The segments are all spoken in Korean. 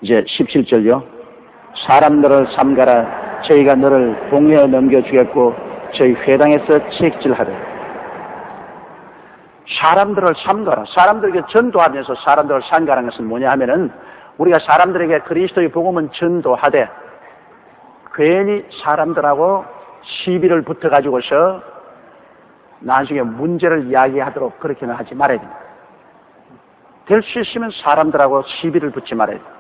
이제 17절요. 사람들을 삼가라. 저희가 너를 봉회에 넘겨주겠고 저희 회당에서 채찍질하라. 사람들을 삼가라. 사람들에게 전도하면서 사람들을 삼가라는 것은 뭐냐 하면은 우리가 사람들에게 그리스도의 복음은 전도하되 괜히 사람들하고 시비를 붙어가지고서 나중에 문제를 이야기하도록 그렇게는 하지 말아야 됩니다. 될 수 있으면 사람들하고 시비를 붙지 말아야 됩니다.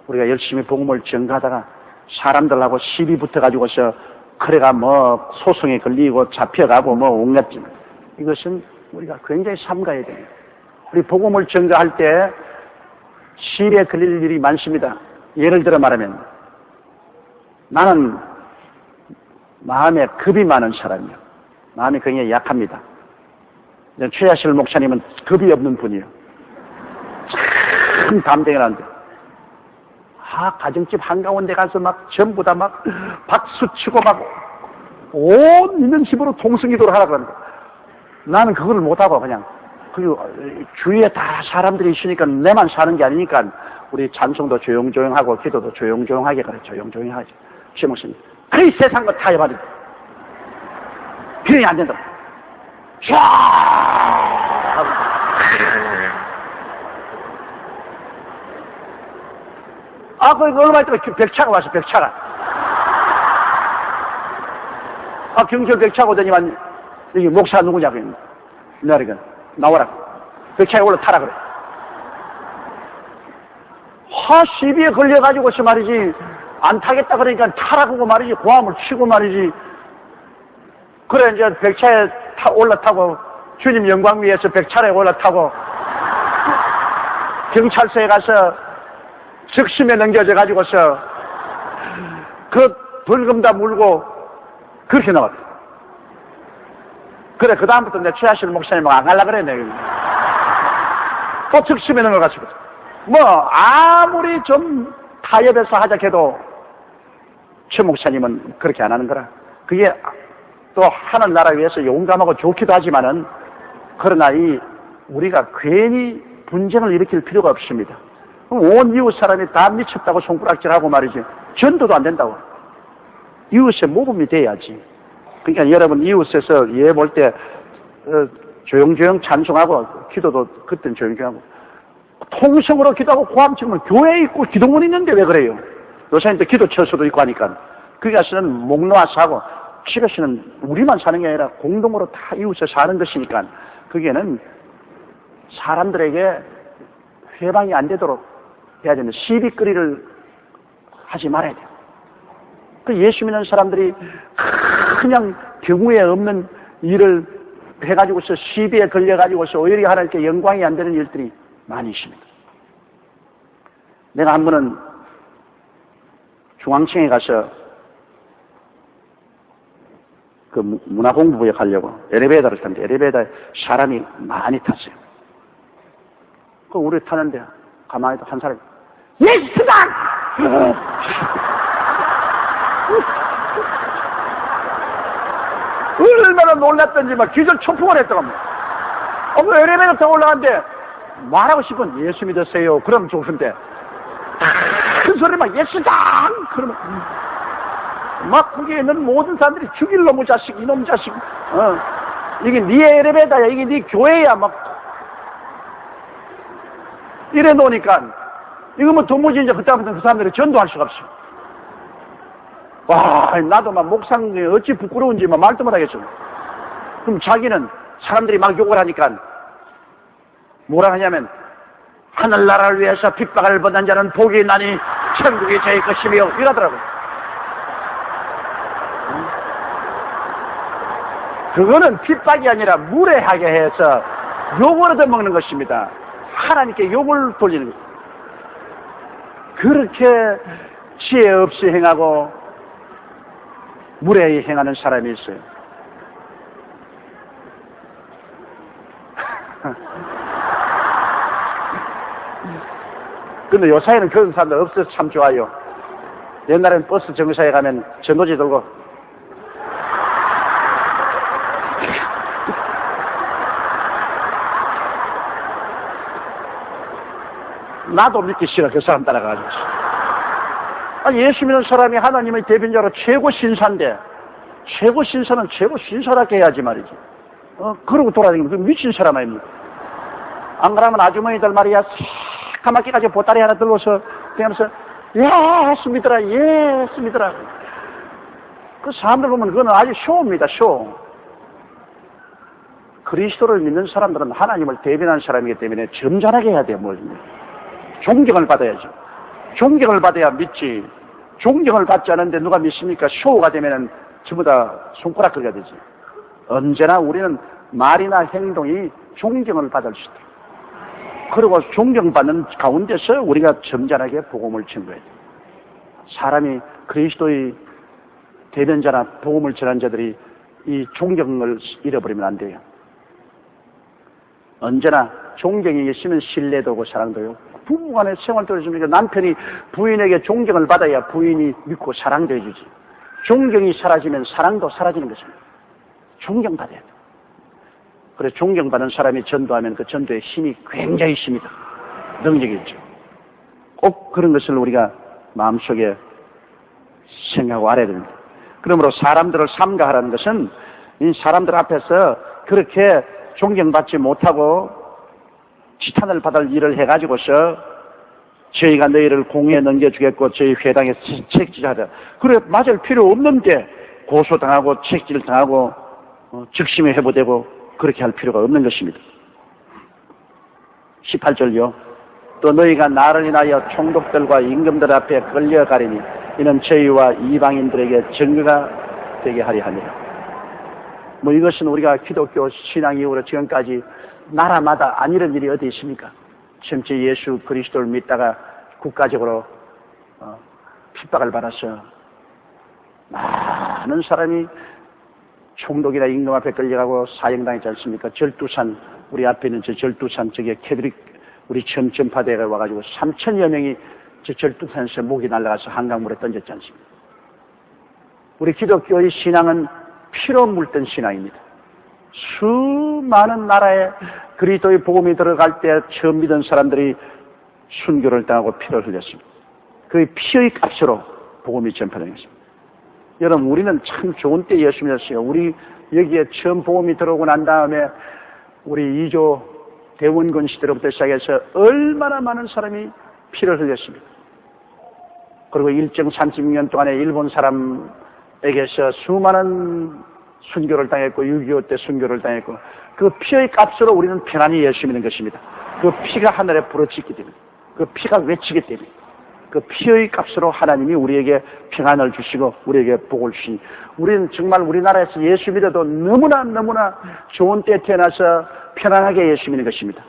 우리가 열심히 복음을 전가하다가 사람들하고 시비 붙어가지고서 그래가 뭐 소송에 걸리고 잡혀가고 뭐 온갖 이것은 우리가 굉장히 삼가해야 됩니다. 우리 복음을 전가할 때 시비에 걸릴 일이 많습니다. 예를 들어 말하면 나는 마음에 겁이 많은 사람이요. 마음이 굉장히 약합니다. 최하실 목사님은 겁이 없는 분이에요. 참 담대하는데 가정집 한가운데 가서 막 전부 다 막 박수 치고 막 온 있는 집으로 통성기도를 하라고 하는 거야. 나는 그걸 못하고 그냥 그리고 주위에 다 사람들이 있으니까 내만 사는 게 아니니까 우리 찬송도 조용조용하고 기도도 조용조용하게 그래. 조용조용히 하지. 최 목사님 그 세상 거 다 해봐야 필요이 안 된다. 쫙 그 얼마 있다가 백차가 왔어. 백차가 경찰 백차가 오더니만 여기 목사 누구냐고 했는데 내가 나와라. 백차에 올라타라 그래. 시비에 걸려가지고서 말이지 안 타겠다 그러니까 타라고 말이지. 고함을 치고 말이지. 그래 이제 백차에 올라타고 주님 영광 위에서 백차에 올라타고 경찰서에 가서 적심에 넘겨져 가지고서 그 벌금 다 물고 그렇게 나왔다. 그래 그 다음부터 내 최하실 목사님 안 갈라 그래 내가. 또 적심에 넘어가지고 뭐 아무리 좀 타협해서 하자 해도 최 목사님은 그렇게 안 하는 거라. 그게 또 하늘나라 위해서 용감하고 좋기도 하지만은 그러나 우리가 괜히 분쟁을 일으킬 필요가 없습니다. 온 이웃 사람이 다 미쳤다고 손가락질하고 말이지 전도도 안 된다고. 이웃의 모범이 돼야지. 그러니까 여러분 이웃에서 예 볼 때 조용조용 찬송하고 기도도 그때는 조용조용하고 통성으로 기도하고 고함 치면 교회에 있고 기도문 있는데 왜 그래요? 요새는 기도 처소도 있고 하니까 거기 가서는 목 놓아서 하고 집에서는 우리만 사는 게 아니라 공동으로 다 이웃에 사는 것이니까 거기에는 사람들에게 회방이 안 되도록 해야 되는 시비거리를 하지 말아야 돼요. 그 예수 믿는 사람들이 그냥 경우에 없는 일을 해가지고서 시비에 걸려가지고서 오히려 하나님께 영광이 안 되는 일들이 많이 있습니다. 내가 한 번은 중앙청에 가서 그 문화공부부에 가려고 엘리베이터를 탔는데 엘리베이터에 사람이 많이 탔어요. 그 우리 타는데 가만히 한 사람이 예수당! 얼마나 놀랐던지 막 기절 초풍을 했다고. 그 엘리베이터 타고 올라갔는데 말하고 싶은 예수 믿으세요. 그럼 좋은데 큰 소리 막 예수당! 그러면 막 거기에 있는 모든 사람들이 죽일 놈의 자식, 이놈 자식, 이게 네 엘리베이터야, 이게 네 교회야, 막 이래 놓으니까 이거 뭐 도무지 이제 그때부터 그 사람들이 전도할 수가 없어. 와, 나도 막 목사님이 어찌 부끄러운지 막 말도 못하겠어. 그럼 자기는 사람들이 막 욕을 하니까 뭐라 하냐면 하늘나라를 위해서 핍박을 받는 자는 복이 있나니 천국이 저희 것이며 이러더라고요. 그거는 핍박이 아니라 무례하게 해서 욕을 얻어먹는 것입니다. 하나님께 욕을 돌리는 것. 그렇게 지혜 없이 행하고 무례히 행하는 사람이 있어요. 근데 요사이는 그런 사람들 없어서 참 좋아요. 옛날에는 버스 정류장에 가면 전도지 들고 나도 믿기 싫어. 그 사람 따라가지고. 예수 믿는 사람이 하나님의 대변자로 최고 신사인데, 최고 신사는 최고 신사답게 해야지 말이지. 그러고 돌아다니면 그 미친 사람 아닙니까? 안 그러면 아주머니들 말이야, 새까맣게 가지고 보따리 하나 들고서, 그러면서, 예수 믿더라, 예수 믿더라. 그 사람들 보면 그거는 아주 쇼입니다, 쇼. 그리스도를 믿는 사람들은 하나님을 대변하는 사람이기 때문에 점잖하게 해야 돼요, 뭘. 존경을 받아야죠. 존경을 받아야 믿지. 존경을 받지 않는데 누가 믿습니까? 쇼가 되면은 전부 다 손가락거리가 되지. 언제나 우리는 말이나 행동이 존경을 받을 수 있다. 그리고 존경받는 가운데서 우리가 점잖하게 복음을 전거해야 돼. 사람이 그리스도의 대변자나 복음을 전한 자들이 이 존경을 잃어버리면 안 돼요. 언제나 존경이 있으면 신뢰도 오고 사랑도요. 부부간의 생활도 있으니까 남편이 부인에게 존경을 받아야 부인이 믿고 사랑도 해주지. 존경이 사라지면 사랑도 사라지는 것입니다. 존경받아야 돼. 그래 존경받는 사람이 전도하면 그 전도의 힘이 굉장히 있습니다. 능력이 있죠. 꼭 그런 것을 우리가 마음속에 생각하고 알아야 됩니다. 그러므로 사람들을 삼가하라는 것은 이 사람들 앞에서 그렇게 존경받지 못하고 지탄을 받을 일을 해가지고서 저희가 너희를 공에 넘겨주겠고 저희 회당에 책질하자. 그래 맞을 필요 없는데 고소당하고 책질당하고 즉심에 회부되고 그렇게 할 필요가 없는 것입니다. 18절요. 또 너희가 나를 인하여 총독들과 임금들 앞에 끌려가리니 이는 저희와 이방인들에게 증거가 되게 하려 하니라. 이것은 우리가 기독교 신앙 이후로 지금까지 나라마다 안 이런 일이 어디 있습니까? 심지어 예수 그리스도를 믿다가 국가적으로 핍박을 받아서 많은 사람이 총독이나 임금 앞에 끌려가고 사형당했지 않습니까? 절두산, 우리 앞에 있는 저 절두산, 저게 캐드릭, 우리 처음 전파대가 와가지고 3,000여 명이 저 절두산에서 목이 날아가서 한강물에 던졌지 않습니까? 우리 기독교의 신앙은 피로 물든 신앙입니다. 수많은 나라에 그리스도의 복음이 들어갈 때 처음 믿은 사람들이 순교를 당하고 피를 흘렸습니다. 그 피의 값으로 복음이 전파되었습니다. 여러분 우리는 참 좋은 때 예수 믿었어요. 우리 여기에 처음 복음이 들어오고 난 다음에 우리 2조 대원군 시대로부터 시작해서 얼마나 많은 사람이 피를 흘렸습니다. 그리고 일정 36년 동안에 일본 사람에게서 수많은 순교를 당했고 6.25 때 순교를 당했고 그 피의 값으로 우리는 편안히 예수 믿는 것입니다. 그 피가 하늘에 부러치기 때문에 그 피가 외치기 때문에 그 피의 값으로 하나님이 우리에게 평안을 주시고 우리에게 복을 주시니 우리는 정말 우리나라에서 예수 믿어도 너무나 좋은 때에 태어나서 편안하게 예수 믿는 것입니다.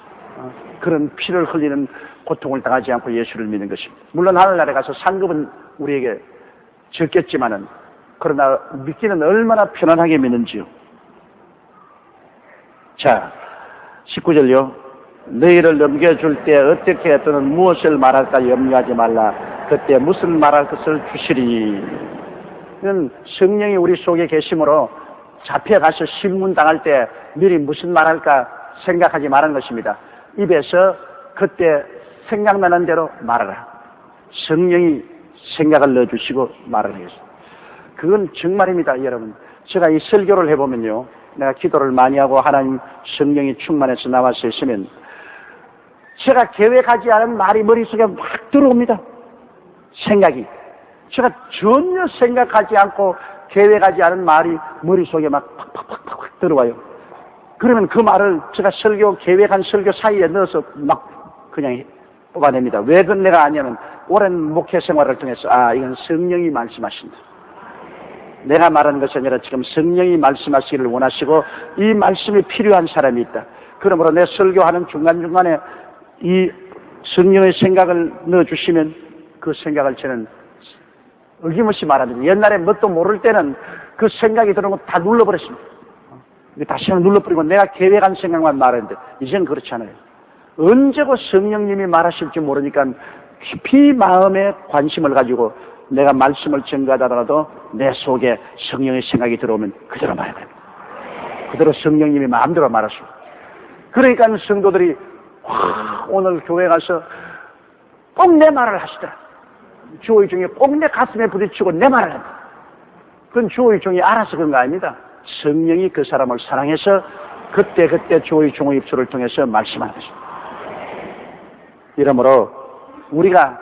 그런 피를 흘리는 고통을 당하지 않고 예수를 믿는 것입니다. 물론 하늘나라에 가서 상급은 우리에게 적겠지만은 그러나 믿기는 얼마나 편안하게 믿는지요. 자, 19절요. 너희를 넘겨줄 때 어떻게 또는 무엇을 말할까 염려하지 말라. 그때 무슨 말할 것을 주시리니. 이건 성령이 우리 속에 계심으로 잡혀가서 신문당할 때 미리 무슨 말할까 생각하지 말라는 것입니다. 입에서 그때 생각나는 대로 말하라. 성령이 생각을 넣어주시고 말을 하겠습니다. 그건 정말입니다, 여러분. 제가 이 설교를 해보면요. 내가 기도를 많이 하고 하나님 성령이 충만해서 나와서 있으면 제가 계획하지 않은 말이 머릿속에 막 들어옵니다. 생각이. 제가 전혀 생각하지 않고 계획하지 않은 말이 머릿속에 막 팍팍팍팍 들어와요. 그러면 그 말을 제가 계획한 설교 사이에 넣어서 막 그냥 뽑아냅니다. 왜 그건 내가 아냐면 오랜 목회 생활을 통해서 이건 성령이 말씀하신다. 내가 말하는 것이 아니라 지금 성령이 말씀하시기를 원하시고 이 말씀이 필요한 사람이 있다. 그러므로 내 설교하는 중간중간에 이 성령의 생각을 넣어주시면 그 생각을 저는 어김없이 말합니다. 옛날에 뭣도 모를 때는 그 생각이 들어오면 다 눌러버렸습니다. 다시 한번 눌러버리고 내가 계획한 생각만 말했는데 이제는 그렇지 않아요. 언제고 성령님이 말하실지 모르니까 깊이 마음에 관심을 가지고 내가 말씀을 전가하더라도 내 속에 성령의 생각이 들어오면 그대로 말해야 됩니다. 그대로 성령님이 마음대로 말하시고. 그러니까 성도들이 오늘 교회 가서 꼭 내 말을 하시더라. 주의 종이 꼭 내 가슴에 부딪히고 내 말을 한다. 그건 주의 종이 알아서 그런 거 아닙니다. 성령이 그 사람을 사랑해서 그때 주의 종의 입술을 통해서 말씀하는 것입니다. 이러므로 우리가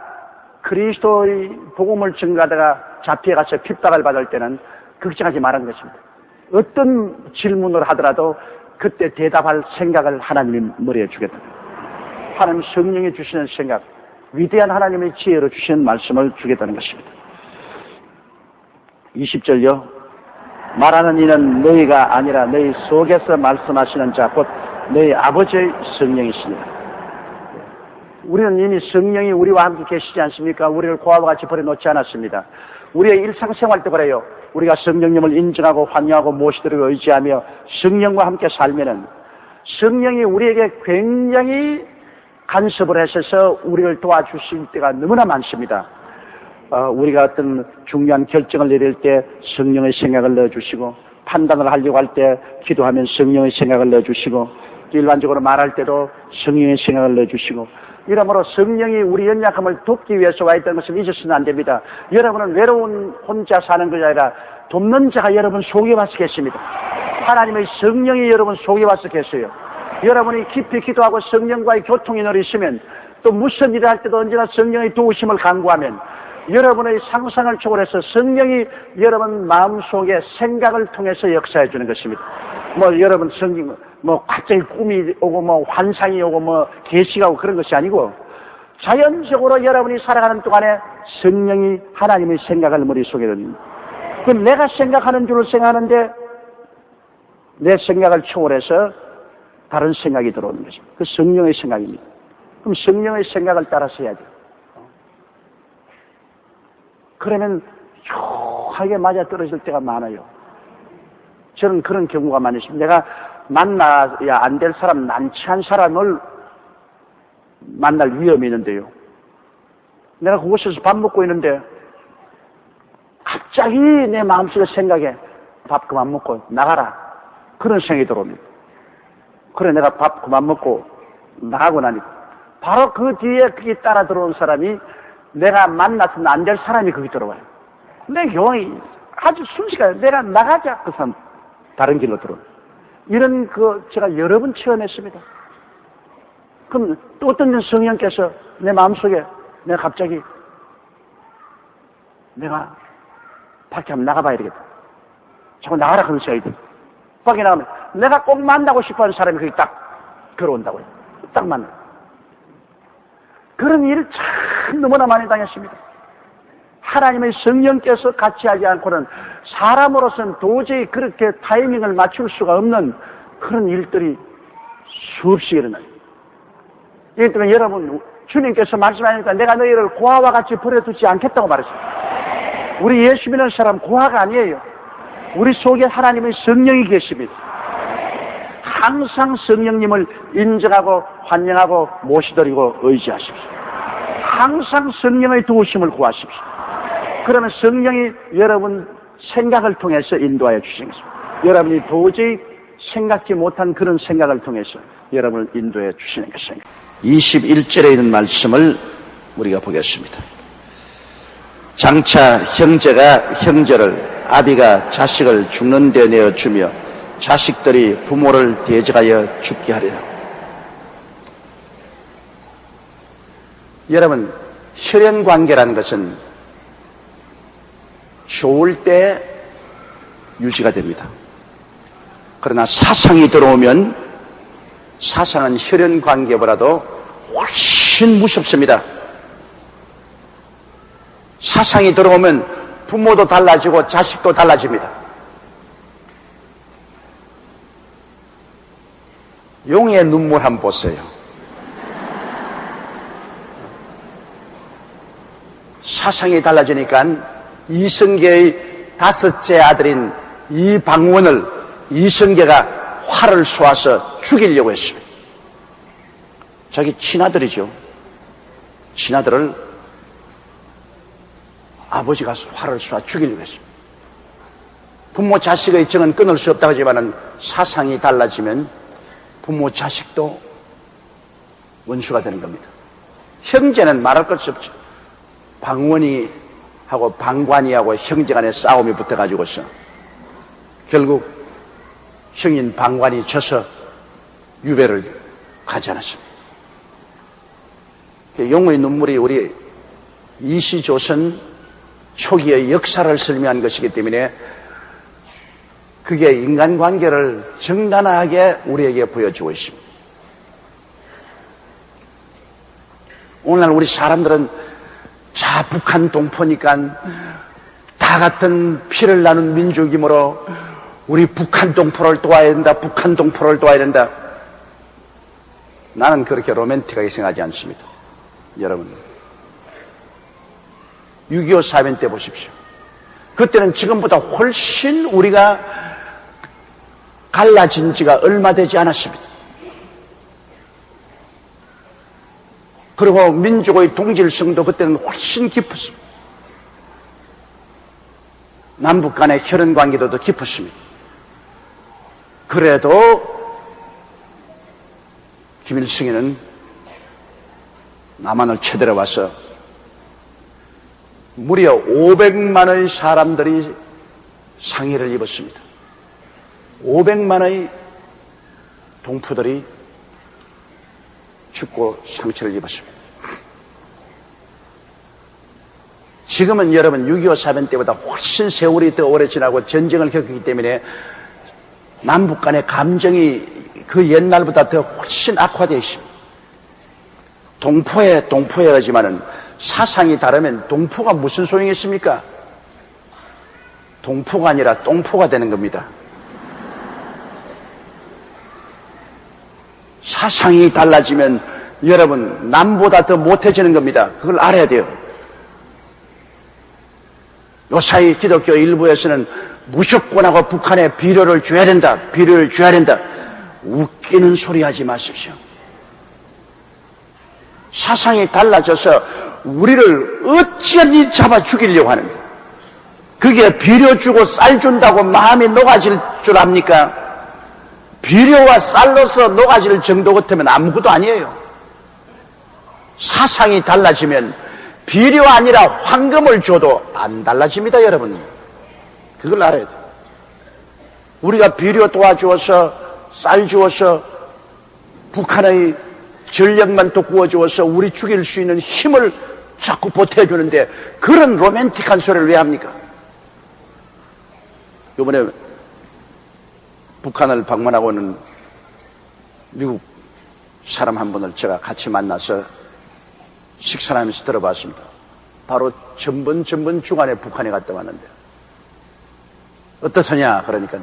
그리스도의 복음을 증거하다가 잡혀가서 핍박을 받을 때는 걱정하지 말라는 것입니다. 어떤 질문을 하더라도 그때 대답할 생각을 하나님이 머리에 주겠다. 하나님 성령이 주시는 생각, 위대한 하나님의 지혜로 주시는 말씀을 주겠다는 것입니다. 20절요. 말하는 이는 너희가 아니라 너희 속에서 말씀하시는 자 곧 너희 아버지의 성령이시니라. 우리는 이미 성령이 우리와 함께 계시지 않습니까? 우리를 고아와 같이 버려놓지 않았습니다. 우리의 일상생활 때 그래요. 우리가 성령님을 인정하고 환영하고 모시도록 의지하며 성령과 함께 살면은 성령이 우리에게 굉장히 간섭을 하셔서 우리를 도와주실 때가 너무나 많습니다. 우리가 어떤 중요한 결정을 내릴 때 성령의 생각을 넣어주시고, 판단을 하려고 할 때 기도하면 성령의 생각을 넣어주시고, 일반적으로 말할 때도 성령의 생각을 넣어주시고, 이러므로 성령이 우리 연약함을 돕기 위해서 와 있다는 것을 잊어서는 안 됩니다. 여러분은 외로운 혼자 사는 것이 아니라 돕는 자가 여러분 속에 와서 계십니다. 하나님의 성령이 여러분 속에 와서 계세요. 여러분이 깊이 기도하고 성령과의 교통이 늘 있으면, 또 무슨 일을 할 때도 언제나 성령의 도우심을 간구하면 여러분의 상상을 초월해서 성령이 여러분 마음속에 생각을 통해서 역사해 주는 것입니다. 여러분 성경 갑자기 꿈이 오고 환상이 오고 계시가 오고 그런 것이 아니고, 자연적으로 여러분이 살아가는 동안에 성령이 하나님의 생각을 머릿속에 넣습니다. 그럼 내가 생각하는 줄을 생각하는데 내 생각을 초월해서 다른 생각이 들어오는 것입니다. 그 성령의 생각입니다. 그럼 성령의 생각을 따라서 해야 돼요. 그러면 묘하게 맞아 떨어질 때가 많아요. 저는 그런 경우가 많이 있습니다. 내가 만나야 안 될 사람, 난처한 사람을 만날 위험이 있는데요. 내가 그곳에서 밥 먹고 있는데 갑자기 내 마음속에 생각에 밥 그만 먹고 나가라. 그런 생각이 들어옵니다. 그래 내가 밥 그만 먹고 나가고 나니까 바로 그 뒤에 그게 따라 들어온 사람이 내가 만나서는 안 될 사람이 거기 들어와요. 내 경험이 아주 순식간에 내가 나가자 그 사람 다른 길로 들어와요. 이런 제가 여러 번 체험했습니다. 그럼 또 어떤 성령께서 내 마음속에 내가 갑자기 내가 밖에 한번 나가봐야 되겠다. 자꾸 나가라 그런 생각이 들어요. 밖에 나가면 내가 꼭 만나고 싶어하는 사람이 거기 딱 들어온다고요. 딱 만나. 그런 일을 참 너무나 많이 당했습니다. 하나님의 성령께서 같이 하지 않고는 사람으로서는 도저히 그렇게 타이밍을 맞출 수가 없는 그런 일들이 수없이 일어나요. 이기 때문에 여러분, 주님께서 말씀하니까 내가 너희를 고아와 같이 버려두지 않겠다고 말했습니다. 우리 예수 믿는 사람 고아가 아니에요. 우리 속에 하나님의 성령이 계십니다. 항상 성령님을 인정하고 환영하고 모시드리고 의지하십시오. 항상 성령의 도우심을 구하십시오. 그러면 성령이 여러분 생각을 통해서 인도하여 주시는 것입니다. 여러분이 도저히 생각지 못한 그런 생각을 통해서 여러분을 인도해 주시는 것입니다. 21절에 있는 말씀을 우리가 보겠습니다. 장차 형제가 형제를, 아비가 자식을 죽는 데 내어주며 자식들이 부모를 대적하여 죽게 하리라. 여러분, 혈연관계라는 것은 좋을 때 유지가 됩니다. 그러나 사상이 들어오면 사상은 혈연관계보다도 훨씬 무섭습니다. 사상이 들어오면 부모도 달라지고 자식도 달라집니다. 용의 눈물 한번 보세요. 사상이 달라지니까 이성계의 다섯째 아들인 이방원을 이성계가 활을 쏘아서 죽이려고 했습니다. 자기 친아들이죠. 친아들을 아버지가 활을 쏘아 죽이려고 했습니다. 부모 자식의 정은 끊을 수 없다고 하지만 사상이 달라지면 부모 자식도 원수가 되는 겁니다. 형제는 말할 것이 없죠. 방원이하고 방관이하고 형제 간에 싸움이 붙어가지고서 결국 형인 방관이 져서 유배를 가지 않았습니다. 용의 눈물이 우리 이시조선 초기의 역사를 설명한 것이기 때문에 그게 인간관계를 정당하게 우리에게 보여주고 있습니다. 오늘날 우리 사람들은 자 북한 동포니까 다 같은 피를 나눈 민족이므로 우리 북한 동포를 도와야 된다, 북한 동포를 도와야 된다. 나는 그렇게 로맨틱하게 생각하지 않습니다. 여러분 6.25 사변 때 보십시오. 그때는 지금보다 훨씬 우리가 갈라진 지가 얼마 되지 않았습니다. 그리고 민족의 동질성도 그때는 훨씬 깊었습니다. 남북 간의 혈연 관계도 더 깊었습니다. 그래도 김일성이는 남한을 쳐들어와서 무려 500만의 사람들이 상해를 입었습니다. 500만의 동포들이 죽고 상처를 입었습니다. 지금은 여러분 6.25 사변 때보다 훨씬 세월이 더 오래 지나고 전쟁을 겪었기 때문에 남북 간의 감정이 그 옛날보다 더 훨씬 악화되어 있습니다. 동포에 하지만은 사상이 다르면 동포가 무슨 소용이 있습니까? 동포가 아니라 똥포가 되는 겁니다. 사상이 달라지면 여러분 남보다 더 못해지는 겁니다. 그걸 알아야 돼요. 요사이 기독교 일부에서는 무조건하고 북한에 비료를 줘야 된다. 비료를 줘야 된다. 웃기는 소리 하지 마십시오. 사상이 달라져서 우리를 어찌하니 잡아 죽이려고 하는 거예요. 그게 비료 주고 쌀 준다고 마음이 녹아질 줄 압니까? 비료와 쌀로서 녹아질 정도 같으면 아무것도 아니에요. 사상이 달라지면 비료 아니라 황금을 줘도 안 달라집니다, 여러분. 그걸 알아야 돼요. 우리가 비료 도와주어서 쌀 주어서 북한의 전력만 돋구어 주어서 우리 죽일 수 있는 힘을 자꾸 보태주는데 그런 로맨틱한 소리를 왜 합니까? 이번에 북한을 방문하고 오는 미국 사람 한 분을 제가 같이 만나서 식사를 하면서 들어봤습니다. 바로 전번 주간에 북한에 갔다 왔는데 어떻느냐 그러니까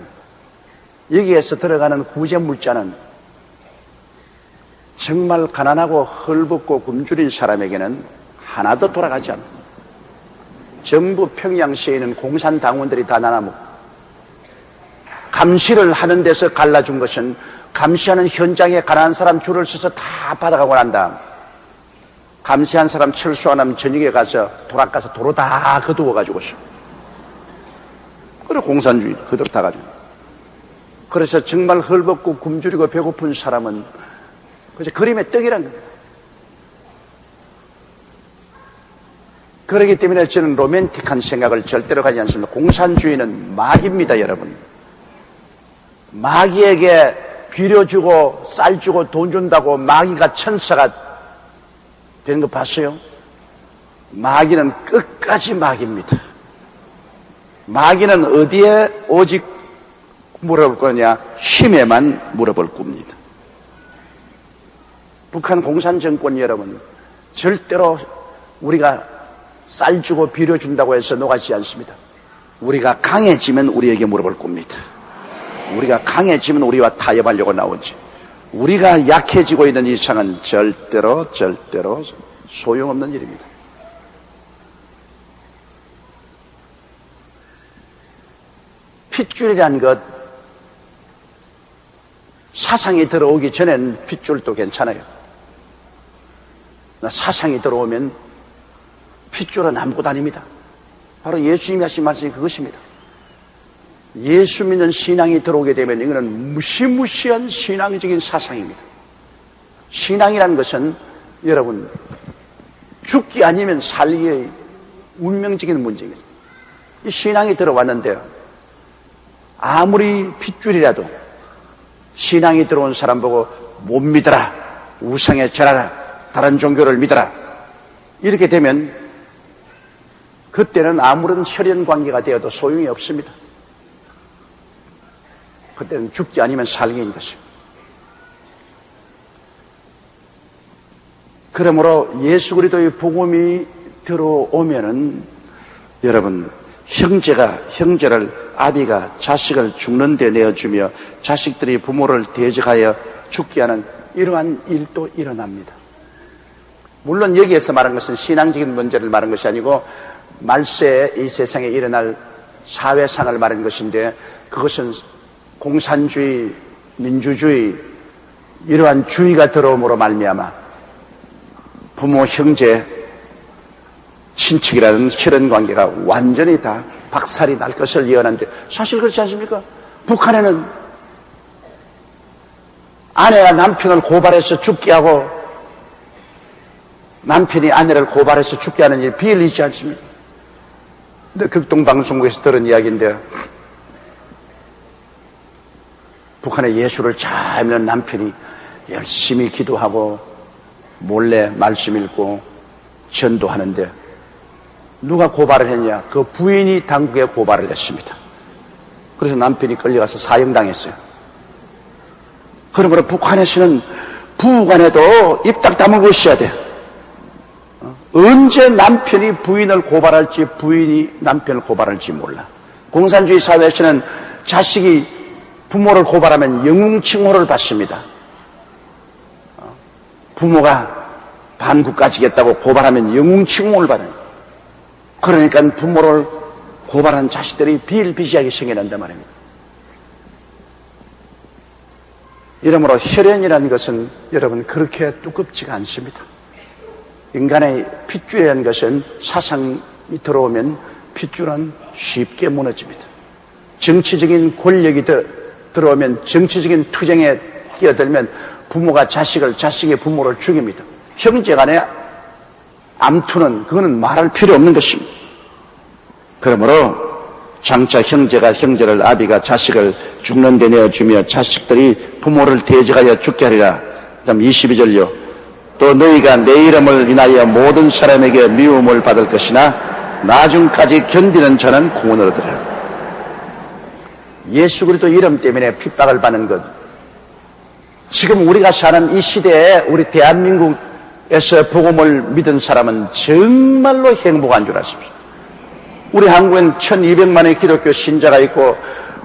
여기에서 들어가는 구제물자는 정말 가난하고 헐벗고 굶주린 사람에게는 하나도 돌아가지 않아. 전부 평양시에 있는 공산당원들이 다 나눠먹고 감시를 하는 데서 갈라준 것은 감시하는 현장에 가난한 사람 줄을 서서 다 받아가고 난 다음 감시한 사람 철수 안 하면 저녁에 가서 돌아가서 도로 다 거두어가지고서 그리고 공산주의 그대로 다 가지고 그래서 정말 헐벗고 굶주리고 배고픈 사람은 그래서 그림의 떡이란 겁니다. 그렇기 때문에 저는 로맨틱한 생각을 절대로 가지 않습니다. 공산주의는 마귀입니다, 여러분. 마귀에게 비료 주고 쌀 주고 돈 준다고 마귀가 천사가 되는 거 봤어요? 마귀는 끝까지 마귀입니다. 마귀는 어디에 오직 물어볼 거냐? 힘에만 물어볼 겁니다. 북한 공산정권 여러분, 절대로 우리가 쌀 주고 비료 준다고 해서 녹아지지 않습니다. 우리가 강해지면 우리에게 물어볼 겁니다. 우리가 강해지면 우리와 타협하려고 나오지. 우리가 약해지고 있는 이상은 절대로 소용없는 일입니다. 핏줄이란 것, 사상이 들어오기 전엔 핏줄도 괜찮아요. 사상이 들어오면 핏줄은 아무것도 아닙니다. 바로 예수님이 하신 말씀이 그것입니다. 예수 믿는 신앙이 들어오게 되면 이거는 무시무시한 신앙적인 사상입니다. 신앙이라는 것은 여러분 죽기 아니면 살기의 운명적인 문제입니다. 이 신앙이 들어왔는데 아무리 핏줄이라도 신앙이 들어온 사람 보고 못 믿어라, 우상에 절하라, 다른 종교를 믿어라, 이렇게 되면 그때는 아무런 혈연 관계가 되어도 소용이 없습니다. 그때는 죽기 아니면 살기인 것입니다. 그러므로 예수 그리스도의 복음이 들어오면은 여러분, 형제가 형제를, 아비가 자식을 죽는 데 내어주며 자식들이 부모를 대적하여 죽게 하는 이러한 일도 일어납니다. 물론 여기에서 말한 것은 신앙적인 문제를 말한 것이 아니고 말세에 이 세상에 일어날 사회상을 말한 것인데, 그것은 공산주의, 민주주의, 이러한 주의가 들어옴으로 말미암아 부모, 형제, 친척이라는 혈연 관계가 완전히 다 박살이 날 것을 예언하는데 사실 그렇지 않습니까? 북한에는 아내가 남편을 고발해서 죽게 하고 남편이 아내를 고발해서 죽게 하는 일이 비일리지 않습니까? 근데 극동방송국에서 들은 이야기인데, 북한의 예수를 잘 믿는 남편이 열심히 기도하고 몰래 말씀 읽고 전도하는데 누가 고발을 했냐? 그 부인이 당국에 고발을 했습니다. 그래서 남편이 끌려가서 사형당했어요. 그러므로 북한에서는 부관에도 입 딱 다물고 있어야 돼요. 언제 남편이 부인을 고발할지, 부인이 남편을 고발할지 몰라. 공산주의 사회에서는 자식이 부모를 고발하면 영웅칭호를 받습니다. 부모가 반국가지겠다고 고발하면 영웅칭호를 받아요. 그러니까 부모를 고발한 자식들이 비일비재하게 생겨난단 말입니다. 이러므로 혈연이라는 것은 여러분 그렇게 두껍지가 않습니다. 인간의 핏줄이라는 것은 사상이 들어오면 핏줄은 쉽게 무너집니다. 정치적인 권력이 들어오면, 정치적인 투쟁에 끼어들면 부모가 자식을, 자식의 부모를 죽입니다. 형제간의 암투는 그거는 말할 필요 없는 것입니다. 그러므로 장차 형제가 형제를, 아비가 자식을 죽는 데 내어주며 자식들이 부모를 대적하여 죽게 하리라. 그다음 22절요. 또 너희가 내 이름을 인하여 모든 사람에게 미움을 받을 것이나 나중까지 견디는 자는 구원을 얻으리라. 예수 그리스도 이름 때문에 핍박을 받는 것, 지금 우리가 사는 이 시대에 우리 대한민국에서 복음을 믿은 사람은 정말로 행복한 줄 아십시오. 우리 한국엔 1200만의 기독교 신자가 있고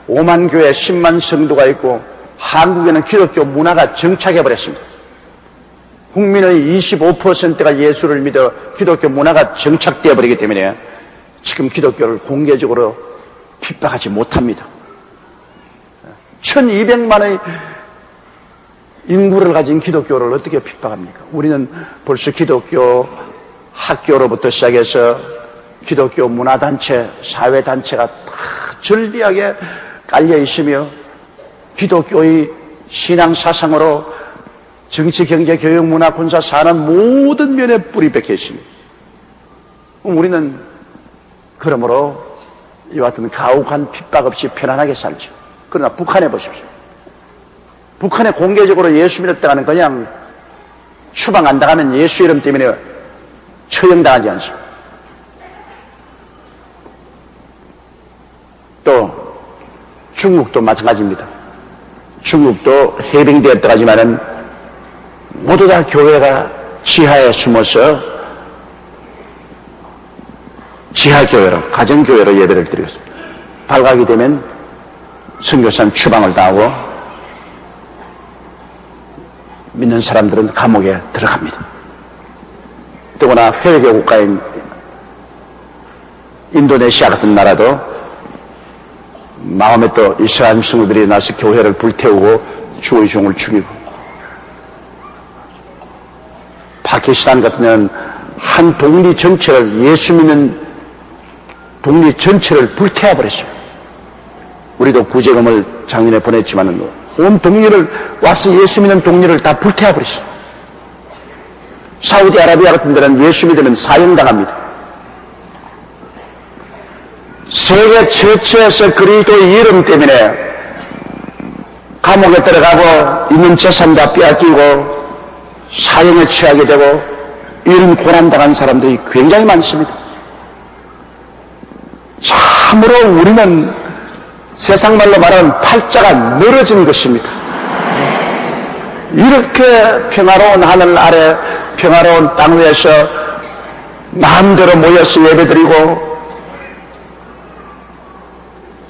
5만 교회 10만 성도가 있고 한국에는 기독교 문화가 정착해버렸습니다. 국민의 25%가 예수를 믿어 기독교 문화가 정착되어 버리기 때문에 지금 기독교를 공개적으로 핍박하지 못합니다. 1200만의 인구를 가진 기독교를 어떻게 핍박합니까? 우리는 벌써 기독교 학교로부터 시작해서 기독교 문화단체, 사회단체가 다 절비하게 깔려 있으며 기독교의 신앙사상으로 정치, 경제, 교육, 문화, 군사, 산업 모든 면에 뿌리 박혀 있습니다. 우리는 그러므로 이와 같은 가혹한 핍박 없이 편안하게 살죠. 그러나 북한에 보십시오. 북한에 공개적으로 예수 믿었다가는 그냥 추방 안 당하면 예수 이름 때문에 처형당하지 않습니다. 또 중국도 마찬가지입니다. 중국도 해빙되었다 하지만은 모두 다 교회가 지하에 숨어서 지하교회로, 가정교회로 예배를 드리고 있습니다. 발각이 되면 선교사는 추방을 당하고 믿는 사람들은 감옥에 들어갑니다. 더구나 회계 국가인 인도네시아 같은 나라도 마음에 또 이스라엘 성도들이 나서 교회를 불태우고 주의 종을 죽이고, 파키스탄 같은 데는 한 동리 전체를, 예수 믿는 동리 전체를 불태워버렸어요. 우리도 구제금을 작년에 보냈지만 온 동리를 와서 예수 믿는 동리를 다 불태워버렸어요. 사우디아라비아 같은 데는 예수 믿으면 사형당합니다. 세계 최초에서 그리스도의 이름 때문에 감옥에 들어가고 있는 재산 다 빼앗기고 사형에 처하게 되고 이런 고난당한 사람들이 굉장히 많습니다. 참으로 우리는 세상말로 말하면 팔자가 늘어진 것입니다. 이렇게 평화로운 하늘 아래 평화로운 땅 위에서 마음대로 모여서 예배드리고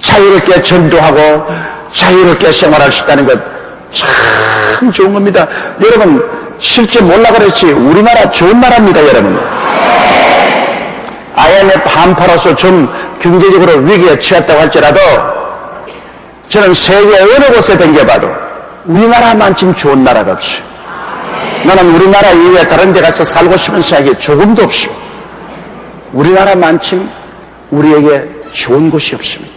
자유롭게 전도하고 자유롭게 생활할 수 있다는 것 참 좋은 겁니다. 여러분 실제 몰라 그랬지 우리나라 좋은 나라입니다. 여러분 IMF 한파로서 좀 경제적으로 위기에 처했다고 할지라도 저는 세계 어느 곳에 댕겨봐도 우리나라만큼 좋은 나라가 없어요. 나는 우리나라 이외에 다른 데 가서 살고 싶은 생각이 조금도 없어요. 우리나라만큼 우리에게 좋은 곳이 없습니다.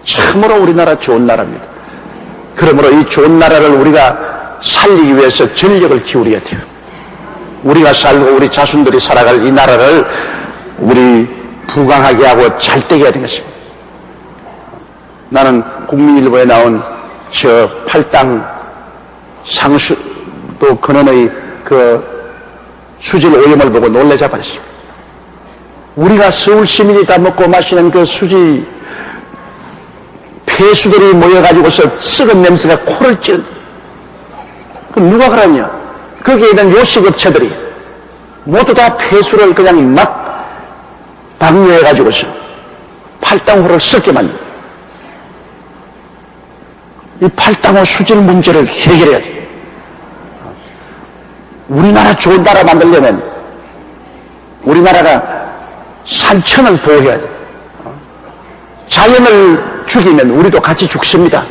참으로 우리나라 좋은 나라입니다. 그러므로 이 좋은 나라를 우리가 살리기 위해서 전력을 기울여야 돼요. 우리가 살고 우리 자손들이 살아갈 이 나라를 우리 부강하게 하고 잘되게 해야 되는 것입니다. 나는 국민일보에 나온 저 팔당 상수도 근원의 그 수질 오염을 보고 놀라자 버렸습니다. 우리가 서울 시민이 다 먹고 마시는 그 수지 폐수들이 모여가지고서 썩은 냄새가 코를 찌른다. 누가 그러냐? 거기에 있는 요식업체들이 모두 다 폐수를 그냥 막 방류해가지고서 팔당호를 썩게 만든다. 이 팔당호 수질 문제를 해결해야 돼. 우리나라 좋은 나라 만들려면 우리나라가 산천을 보호해야 돼. 자연을 죽이면 우리도 같이 죽습니다.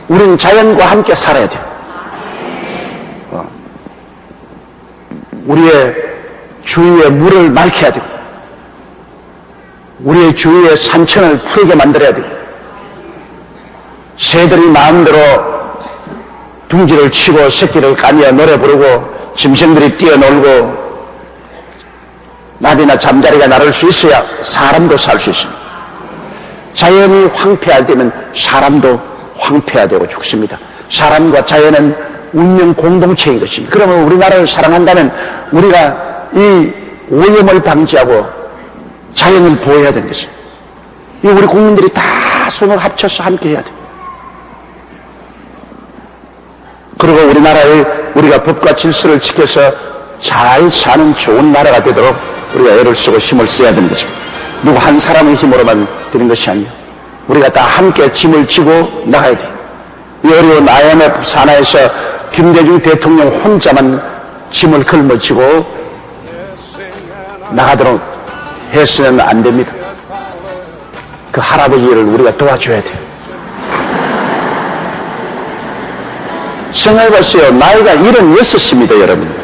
우리는 자연과 함께 살아야 돼. 우리의 주위에 물을 맑혀야 되고 우리의 주위에 산천을 푸르게 만들어야 되고 새들이 마음대로 둥지를 치고 새끼를 까며 노래 부르고 짐승들이 뛰어놀고 낮이나 잠자리가 나를 수 있어야 사람도 살 수 있습니다. 자연이 황폐할 때면 사람도 황폐화되고 죽습니다. 사람과 자연은 운명 공동체인 것입니다. 그러면 우리나라를 사랑한다면 우리가 이 오염을 방지하고 자연을 보호해야 되는 것입니다. 이 우리 국민들이 다 손을 합쳐서 함께 해야 돼요. 그리고 우리나라의 우리가 법과 질서를 지켜서 잘 사는 좋은 나라가 되도록 우리가 애를 쓰고 힘을 써야 되는 것입니다. 누구 한 사람의 힘으로만 되는 것이 아니에요. 우리가 다 함께 짐을 지고 나가야 돼요. 이 어려운 IMF 산하에서 김대중 대통령 혼자만 짐을 걸머쥐고 나가도록 해서는 안 됩니다. 그 할아버지를 우리가 도와줘야 돼요. 생각해보세요. 나이가 76입니다, 여러분.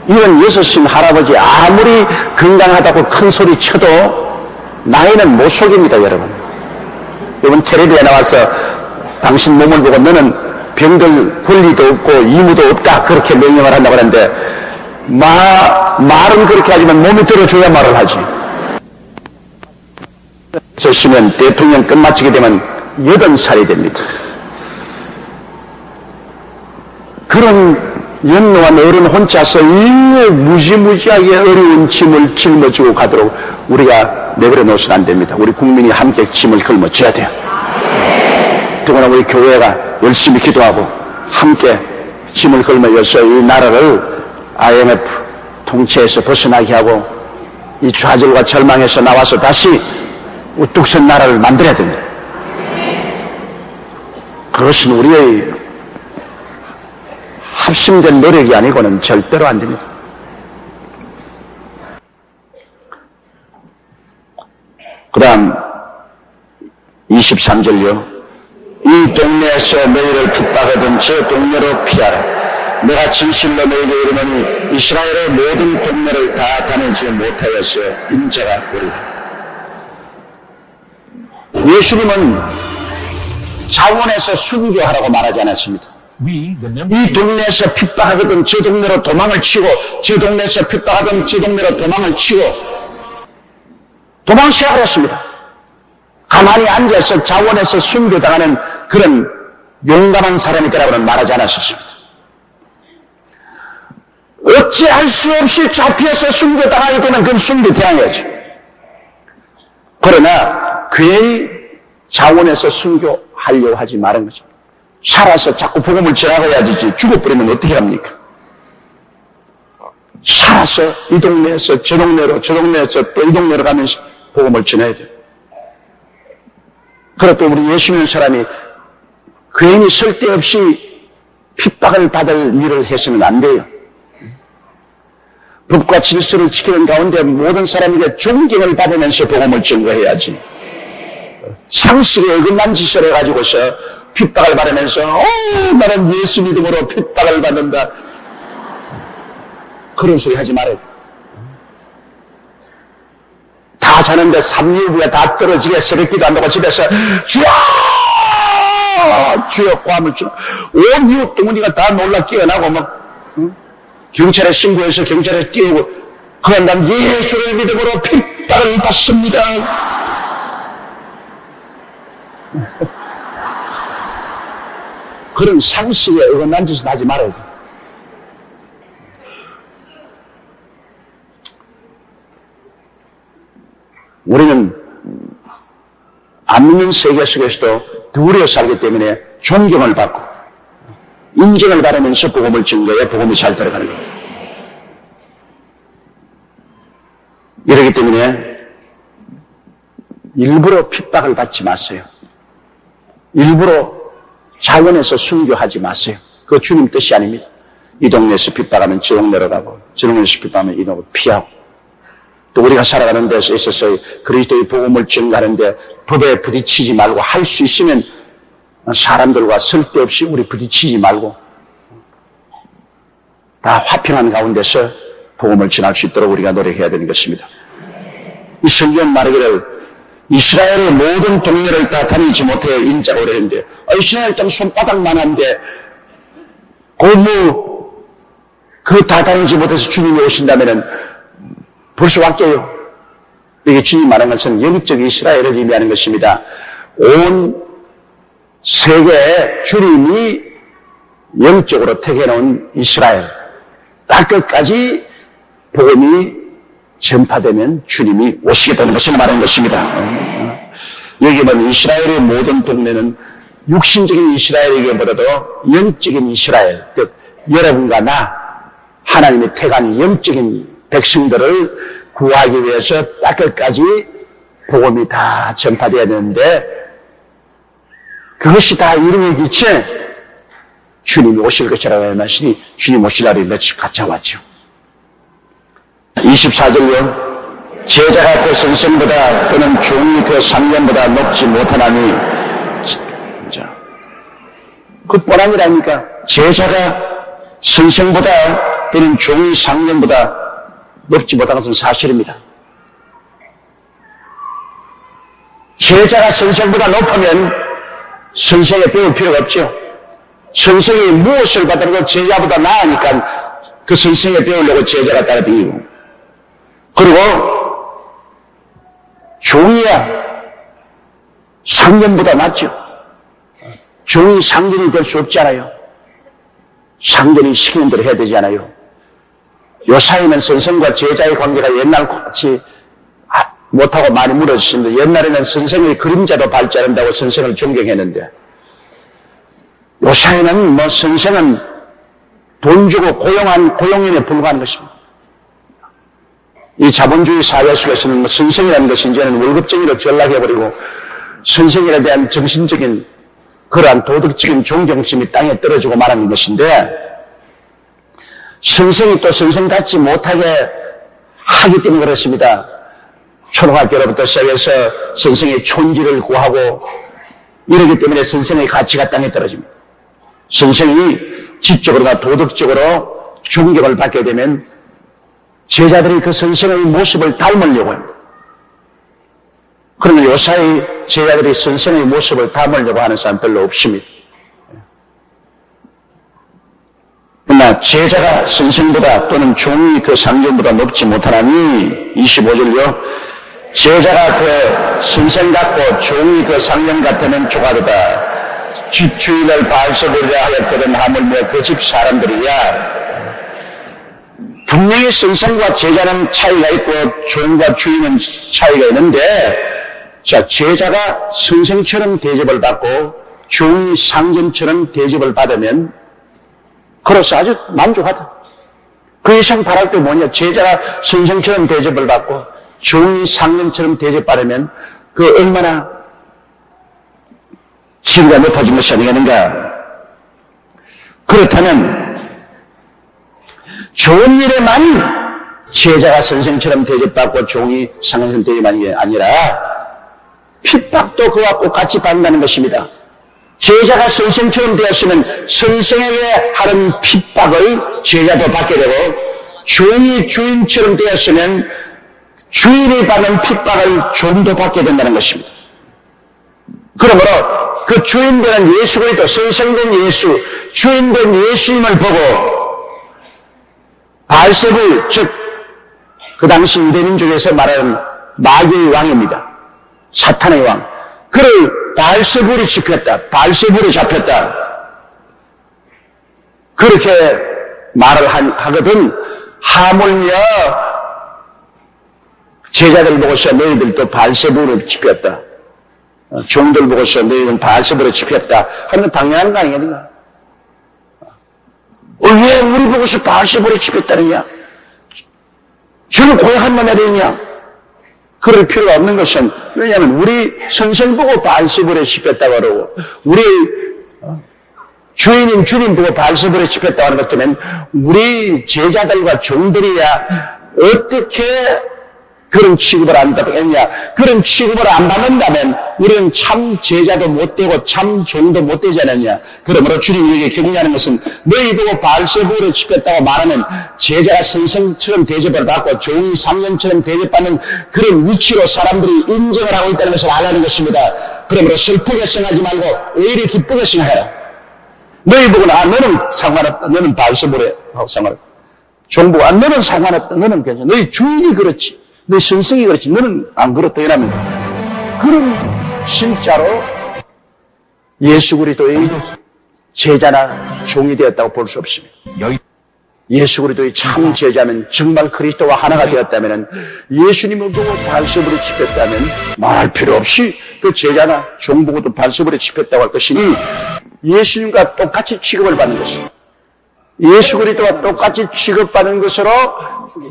76인 할아버지 아무리 건강하다고 큰 소리 쳐도 나이는 못 속입니다, 여러분. 여러분 텔레비에 나와서 당신 몸을 보고 너는 병들 권리도 없고 의무도 없다 그렇게 명령을 한다고 하는데 말은 그렇게 하지만 몸이 들어줘야 말을 하지. 쓰시면 대통령 끝마치게 되면 80살이 됩니다. 그런 연로한 어른 혼자서 이 무지무지하게 어려운 짐을 짊어지고 가도록 우리가 내버려 놓으면 안 됩니다. 우리 국민이 함께 짐을 걸머쥐어야 돼요. 더구나 우리 교회가 열심히 기도하고 함께 짐을 걸머쥐어서 이 나라를 IMF 통치에서 벗어나게 하고 이 좌절과 절망에서 나와서 다시 우뚝 선 나라를 만들어야 됩니다. 그것은 우리의 합심된 노력이 아니고는 절대로 안 됩니다. 그 다음 23절요. 이 동네에서 너희를 핍박하던 저 동네로 피하라. 내가 진실로 너희에게 이르노니 이스라엘의 모든 동네를 다 다니지 못하여서 인자가 오리라. 예수님은 자원에서 순교하라고 말하지 않았습니다. 이 동네에서 핍박하거든 저 동네로 도망을 치고, 저 동네에서 핍박하던 저 동네로 도망을 치고 도망 시작을 했습니다. 가만히 앉아서 자원에서 순교당하는 그런 용감한 사람이 되라고는 말하지 않았었습니다. 어찌할 수 없이 잡혀서 순교당하게 되면 그건 순교당해야지. 그러나 그의 자원에서 순교하려고 하지 말은 거죠. 살아서 자꾸 복음을 전하고야지 죽어버리면 어떻게 합니까? 살아서 이 동네에서 저 동네로, 저 동네에서 또 이 동네로 가면서 복음을 전해야 돼요. 그렇고 우리 예수 믿는 사람이 괜히 쓸데없이 핍박을 받을 일을 해서는 안 돼요. 법과 질서를 지키는 가운데 모든 사람에게 존경을 받으면서 복음을 전거해야지. 상식에 어긋난 짓을 해가지고서 핍박을 받으면서 나는 예수 믿음으로 핍박을 받는다. 그런 소리 하지 말아야 돼. 다 자는데 삼일부에 다 떨어지게 새벽기도 안 하고 집에서 주여! 주여! 고함을 주여! 온 이웃 동문이가 다 놀라 깨어나고 막 경찰에 신고해서 경찰에 띄우고 그건 난 예수를 믿음으로 핍박을 받습니다. 그런 상식에 어긋난 짓을 하지 말아야 돼. 우리는 안 믿는 세계 속에서도 두려워 살기 때문에 존경을 받고 인정을 받으면서 복음을 증거해 복음이 잘 들어가는 거예요. 이러기 때문에 일부러 핍박을 받지 마세요. 일부러 자원에서 순교하지 마세요. 그거 주님 뜻이 아닙니다. 이 동네에서 핍박하면 저 동네로 가고 저 동네에서 핍박하면 이 동네로 피하고 또 우리가 살아가는 데서 있어서 그리스도의 복음을 전가하는데 법에 부딪히지 말고 할 수 있으면 사람들과 쓸데없이 우리 부딪히지 말고 다 화평한 가운데서 복음을 전할 수 있도록 우리가 노력해야 되는 것입니다. 이 성경 말하기를 이스라엘의 모든 동네를 다 다니지 못해 인자가 오래는데 이스라엘 땅 손바닥만한데 그 다 다니지 못해서 주님이 오신다면은 벌써 왔게요. 이게 주님 말하는 것은 영적 이스라엘을 의미하는 것입니다. 온 세계에 주님이 영적으로 택해놓은 이스라엘 딱 끝까지 복음이 전파되면 주님이 오시겠다는 것을 말하는 것입니다. 여기는 이스라엘의 모든 동네는 육신적인 이스라엘에게보다도 영적인 이스라엘, 즉 여러분과 나 하나님의 택한 영적인 백성들을 구하기 위해서 딱 끝까지 복음이 다 전파되어야 되는데 그것이 다 이루어지지 주님이 오실 것이라고 말씀이 주님 오실 날이 며칠 가까웠죠. 24절로 제자가 그 선생보다 또는 종이 그 상년보다 높지 못하나니 그 뻔함이라니까. 제자가 선생보다 또는 종이 상년보다 높지 못한 것은 사실입니다. 제자가 선생보다 높으면 선생에 배울 필요가 없죠. 선생이 무엇을 받아도 제자보다 나으니까 그 선생에 배우려고 제자가 따라다니고, 그리고 종이야 상견보다 낫죠. 종이 상견이 될 수 없잖아요. 상견이 시키는 대로 해야 되지 않아요. 요사이는 선생과 제자의 관계가 옛날과 같이 못하고 많이 무너졌습니다. 옛날에는 선생의 그림자도 밟지 않는다고 선생을 존경했는데, 요사이는 선생은 돈 주고 고용한 고용인에 불과한 것입니다. 이 자본주의 사회 속에서는 선생이라는 것이 이제는 월급쟁이로 전락해버리고 선생에 대한 정신적인 그러한 도덕적인 존경심이 땅에 떨어지고 말하는 것인데, 선생이 또 선생답지 못하게 하기 때문에 그렇습니다. 초등학교로부터 시작해서 선생의 촌지를 구하고 이러기 때문에 선생의 가치가 땅에 떨어집니다. 선생이 지적으로나 도덕적으로 존경을 받게 되면 제자들이 그 선생의 모습을 닮으려고 합니다. 그러나 요사이 제자들이 선생의 모습을 닮으려고 하는 사람 별로 없습니다. 그러나 제자가 선생보다 또는 종이 그 상전보다 높지 못하나니 25절요. 제자가 그 선생 같고 종이 그 상전 같으면 조가르다. 집 주인을 발설하려 하였거든 하물며 그 집 사람들이야. 분명히 선생과 제자는 차이가 있고 종과 주인은 차이가 있는데, 자, 제자가 선생처럼 대접을 받고 종이 상전처럼 대접을 받으면 그로서 아주 만족하다. 그 이상 바랄 게 뭐냐? 제자가 선생처럼 대접을 받고 종이 상전처럼 대접받으면 그 얼마나 지위가 높아진 것이 아니겠는가? 그렇다면 좋은 일에만 제자가 선생처럼 대접받고 종이 상전처럼 대접받는 게 아니라 핍박도 그와 똑같이 받는다는 것입니다. 제자가 선생처럼 되었으면 선생에게 하는 핍박을 제자도 받게 되고, 종이 주인처럼 되었으면 주인이 받는 핍박을 종도 받게 된다는 것입니다. 그러므로 그 주인된 예수 그리스도, 선생된 예수, 주인된 예수님을 보고 바알세불, 즉 그 당시 유대민족에서 말하는 마귀의 왕입니다. 사탄의 왕. 그를 바알세불이 집혔다. 바알세불이 잡혔다. 그렇게 말을 하거든 하물며 제자들 보고서 너희들도 바알세불을 집혔다. 종들 보고서 너희는 바알세불을 집혔다 하면 당연한 거 아니겠는가? 왜 우리 보고서 바알세불을 집혔다느냐? 저는 고향한 만해야 되느냐? 그럴 필요가 없는 것은, 왜냐하면 우리 선생 보고 바알세불에 집혔다고 그러고 우리 주인인 주님 보고 바알세불에 집혔다고 하는 것 때문에 우리 제자들과 종들이야 어떻게 그런 취급을 안 받겠냐? 그런 취급을 안 받는다면 우리는 참 제자도 못 되고 참 종도 못 되지 않느냐? 그러므로 주님이 이렇게 격려하는 것은 너희 보고 바알세불에 집혔다고 말하는 제자가 선생처럼 대접을 받고 종이 상전처럼 대접받는 그런 위치로 사람들이 인정을 하고 있다는 것을 알라는 것입니다. 그러므로 슬프게 생각하지 말고 오히려 기쁘게 생각해라. 너희 보고는 너는 상관없다. 너는 바알세불에 상관없다. 종 보고 너는 상관없다. 너는 괜찮아. 너희 주인이 그렇지. 내 선생이 그렇지 너는 안 그렇다 이러면 그런 진짜로 예수 그리스도의 제자나 종이 되었다고 볼 수 없습니다. 예수 그리스도의 참 제자면 정말 그리스도와 하나가 되었다면 예수님을 보고 바알세불에 집혔다면 말할 필요 없이 그 제자나 종 보고도 바알세불에 집혔다고 할 것이니 예수님과 똑같이 취급을 받는 것입니다. 예수 그리스도와 똑같이 취급받는 것으로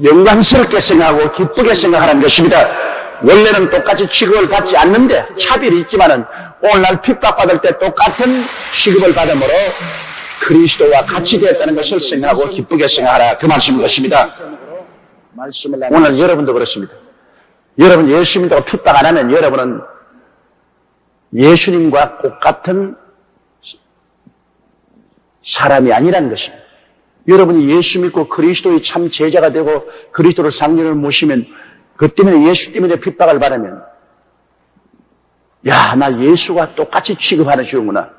영광스럽게 생각하고 기쁘게 생각하는 것입니다. 원래는 똑같이 취급을 받지 않는데 차별이 있지만은 오늘날 핍박받을 때 똑같은 취급을 받음으로 그리스도와 같이 되었다는 것을 생각하고 기쁘게 생각하라. 그 말씀인 것입니다. 오늘 여러분도 그렇습니다. 여러분 예수님도 핍박 안 하면 여러분은 예수님과 똑같은 사람이 아니라는 것입니다. 여러분이 예수 믿고 그리스도의 참 제자가 되고 그리스도를 상전을 모시면 그 때문에 예수 때문에 핍박을 받으면 야, 나 예수가 똑같이 취급하는 주구나.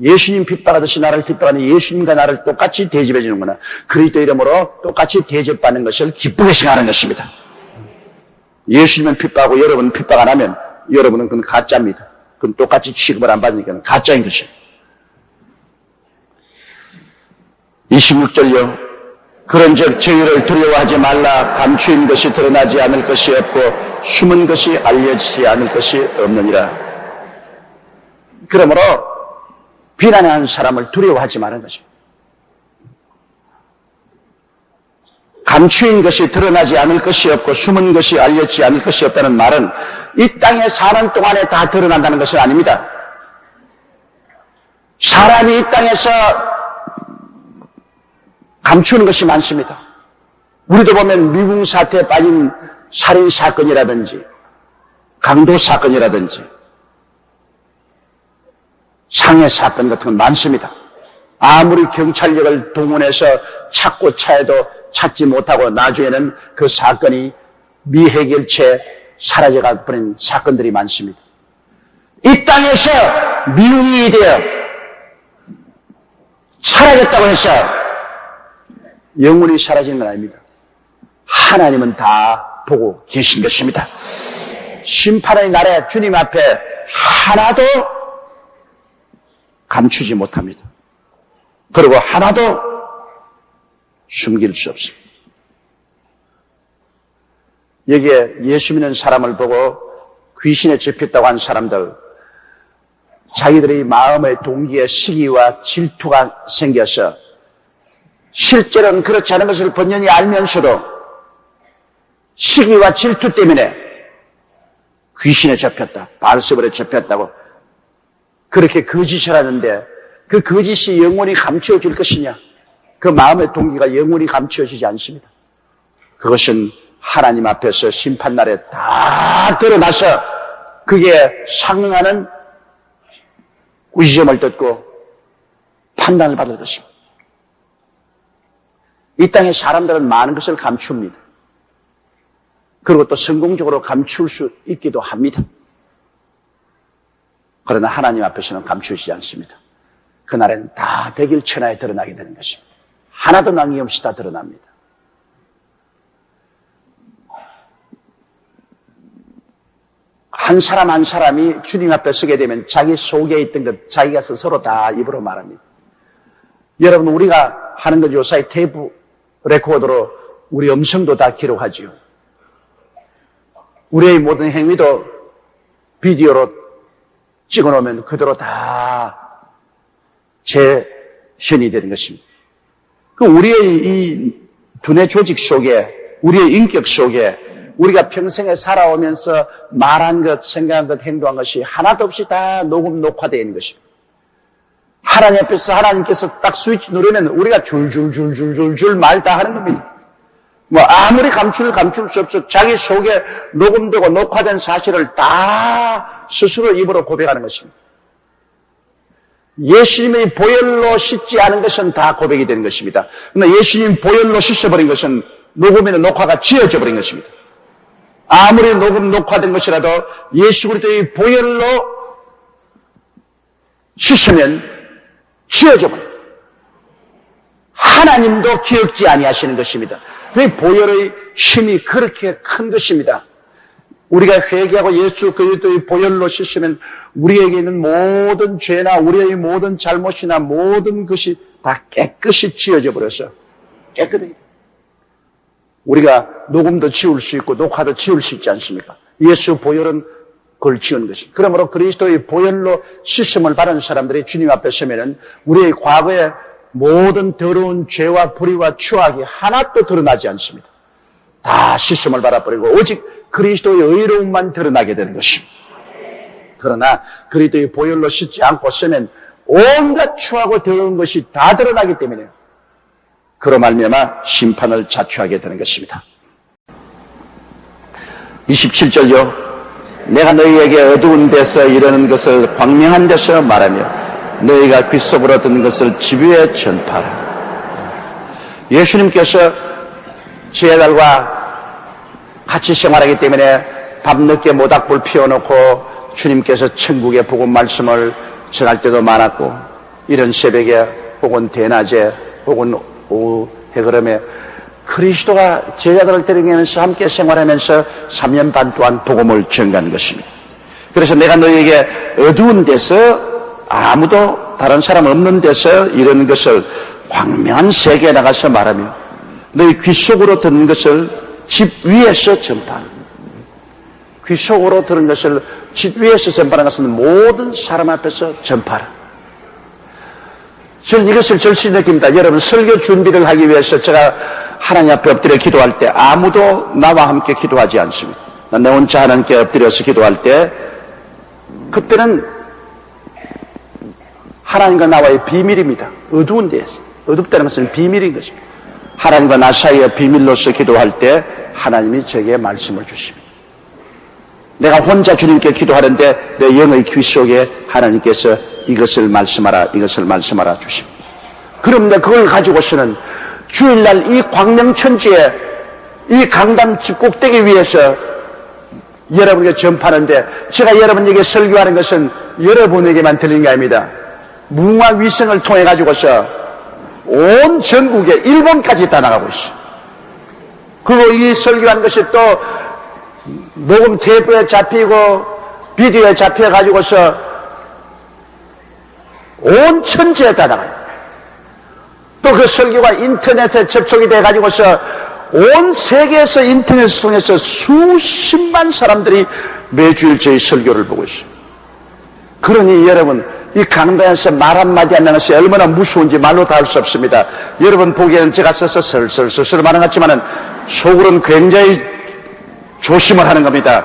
예수님 핍박하듯이 나를 핍박하는 예수님과 나를 똑같이 대접해 주는구나. 그리스도 이름으로 똑같이 대접받는 것을 기쁘게 생각하는 것입니다. 예수님은 핍박하고 여러분은 핍박 안 하면 여러분은 그건 가짜입니다. 그건 똑같이 취급을 안 받으니까 가짜인 것입니다. 26절요. 그런즉 저희를 두려워하지 말라. 감추인 것이 드러나지 않을 것이 없고 숨은 것이 알려지지 않을 것이 없느니라. 그러므로 비난하는 사람을 두려워하지 말는 것입니다. 감추인 것이 드러나지 않을 것이 없고 숨은 것이 알려지지 않을 것이 없다는 말은 이 땅에 사는 동안에 다 드러난다는 것은 아닙니다. 사람이 이 땅에서 감추는 것이 많습니다. 우리도 보면 미국 사태에 빠진 살인 사건이라든지 강도 사건이라든지 상해 사건 같은 건 많습니다. 아무리 경찰력을 동원해서 찾고 차에도 찾지 못하고 나중에는 그 사건이 미해결채 사라져가 버린 사건들이 많습니다. 이 땅에서 미움이 되어 사라졌다고 해서 영원히 사라지는 건 아닙니다. 하나님은 다 보고 계신 것입니다. 심판의 날에 주님 앞에 하나도 감추지 못합니다. 그리고 하나도 숨길 수 없습니다. 여기에 예수 믿는 사람을 보고 귀신에 잡혔다고 한 사람들, 자기들의 마음의 동기에 시기와 질투가 생겨서 실제로는 그렇지 않은 것을 번연히 알면서도 시기와 질투 때문에 귀신에 잡혔다, 바알세불에 잡혔다고 그렇게 거짓을 하는데 그 거짓이 영원히 감추어질 것이냐? 그 마음의 동기가 영원히 감추어지지 않습니다. 그것은 하나님 앞에서 심판날에 다 드러나서 그게 상응하는 위점을 듣고 판단을 받을 것입니다. 이 땅에 사람들은 많은 것을 감춥니다. 그리고 또 성공적으로 감출 수 있기도 합니다. 그러나 하나님 앞에서는 감추시지 않습니다. 그날엔 다 백일천하에 드러나게 되는 것입니다. 하나도 남김없이 다 드러납니다. 한 사람 한 사람이 주님 앞에 서게 되면 자기 속에 있던 것 자기가 스스로 다 입으로 말합니다. 여러분, 우리가 하는 것 요사이 테이프 레코더로 우리 음성도 다 기록하지요. 우리의 모든 행위도 비디오로 찍어놓으면 그대로 다 재현이 되는 것입니다. 그 우리의 이 두뇌 조직 속에, 우리의 인격 속에 우리가 평생에 살아오면서 말한 것, 생각한 것, 행동한 것이 하나도 없이 다 녹화되어 있는 것입니다. 하나님 앞에서 하나님께서 딱 스위치 누르면 우리가 줄줄줄줄줄줄 말 다 하는 겁니다. 뭐 아무리 감출 수 없어 자기 속에 녹음되고 녹화된 사실을 다 스스로 입으로 고백하는 것입니다. 예수님의 보혈로 씻지 않은 것은 다 고백이 되는 것입니다. 그러나 예수님 보혈로 씻어버린 것은 녹음에는 녹화가 지어져 버린 것입니다. 아무리 녹화된 것이라도 예수 그리스도의 보혈로 씻으면 지어져 버려요. 하나님도 기억지 아니하시는 것입니다. 그 보혈의 힘이 그렇게 큰 것입니다. 우리가 회개하고 예수 그리스도의 보혈로 씻으면 우리에게 있는 모든 죄나 우리의 모든 잘못이나 모든 것이 다 깨끗이 지어져 버려서 깨끗해요. 우리가 녹음도 지울 수 있고 녹화도 지울 수 있지 않습니까? 예수 보혈은 그걸 지은 것입니다. 그러므로 그리스도의 보혈로 씻음을 받은 사람들이 주님 앞에 서면은 우리의 과거의 모든 더러운 죄와 불의와 추악이 하나도 드러나지 않습니다. 다 씻음을 받아버리고 오직 그리스도의 의로움만 드러나게 되는 것입니다. 그러나 그리스도의 보혈로 씻지 않고 서면 온갖 추하고 더러운 것이 다 드러나기 때문에 그로 말미암아 심판을 자초하게 되는 것입니다. 27절요. 내가 너희에게 어두운 데서 이르는 것을 광명한 데서 말하며 너희가 귓속으로 듣는 것을 집 위에 전파하라. 예수님께서 제자들과 같이 생활하기 때문에 밤늦게 모닥불 피워놓고 주님께서 천국의 복음 말씀을 전할 때도 많았고 이런 새벽에 혹은 대낮에 혹은 오후 해그름에 그리스도가 제자들을 데리면서 함께 생활하면서 3년 반 동안 복음을 전가하는 것입니다. 그래서 내가 너희에게 어두운 데서 아무도 다른 사람 없는 데서 이런 것을 광명한 세계에 나가서 말하며 너희 귓속으로 듣는 것을 집 위에서 전파하는 귓속으로 들은 것을 집 위에서 전파하는 것은 모든 사람 앞에서 전파하라. 저는 이것을 절실히 느낍니다. 여러분 설교 준비를 하기 위해서 제가 하나님 앞에 엎드려 기도할 때 아무도 나와 함께 기도하지 않습니다. 내 혼자 하나님께 엎드려서 기도할 때 그때는 하나님과 나와의 비밀입니다. 어두운 데에서. 어둡다는 것은 비밀인 것입니다. 하나님과 나 사이의 비밀로서 기도할 때 하나님이 제게 말씀을 주십니다. 내가 혼자 주님께 기도하는데 내 영의 귀 속에 하나님께서 이것을 말씀하라 주십니다. 그런데 그걸 가지고서는 주일날 이 광명천지에 이 강단 집 꼭대기 위에서 여러분에게 전파하는데 제가 여러분에게 설교하는 것은 여러분에게만 들리는 게 아닙니다. 무궁화 위성을 통해 가지고서 온 전국에 일본까지 다 나가고 있어요. 그리고 이 설교한 것이 또 녹음 테이프에 잡히고 비디오에 잡혀가지고서 온 천지에 다 나가요. 또 그 설교가 인터넷에 접속이 돼가지고서 온 세계에서 인터넷을 통해서 수십만 사람들이 매주일 저희 설교를 보고 있어요. 그러니 여러분, 이 강단에서 말 한마디 하는 것이 얼마나 무서운지 말로 다 할 수 없습니다. 여러분 보기에는 제가 써서 설설설설 말한 것 같지만은 속으로는 굉장히 조심을 하는 겁니다.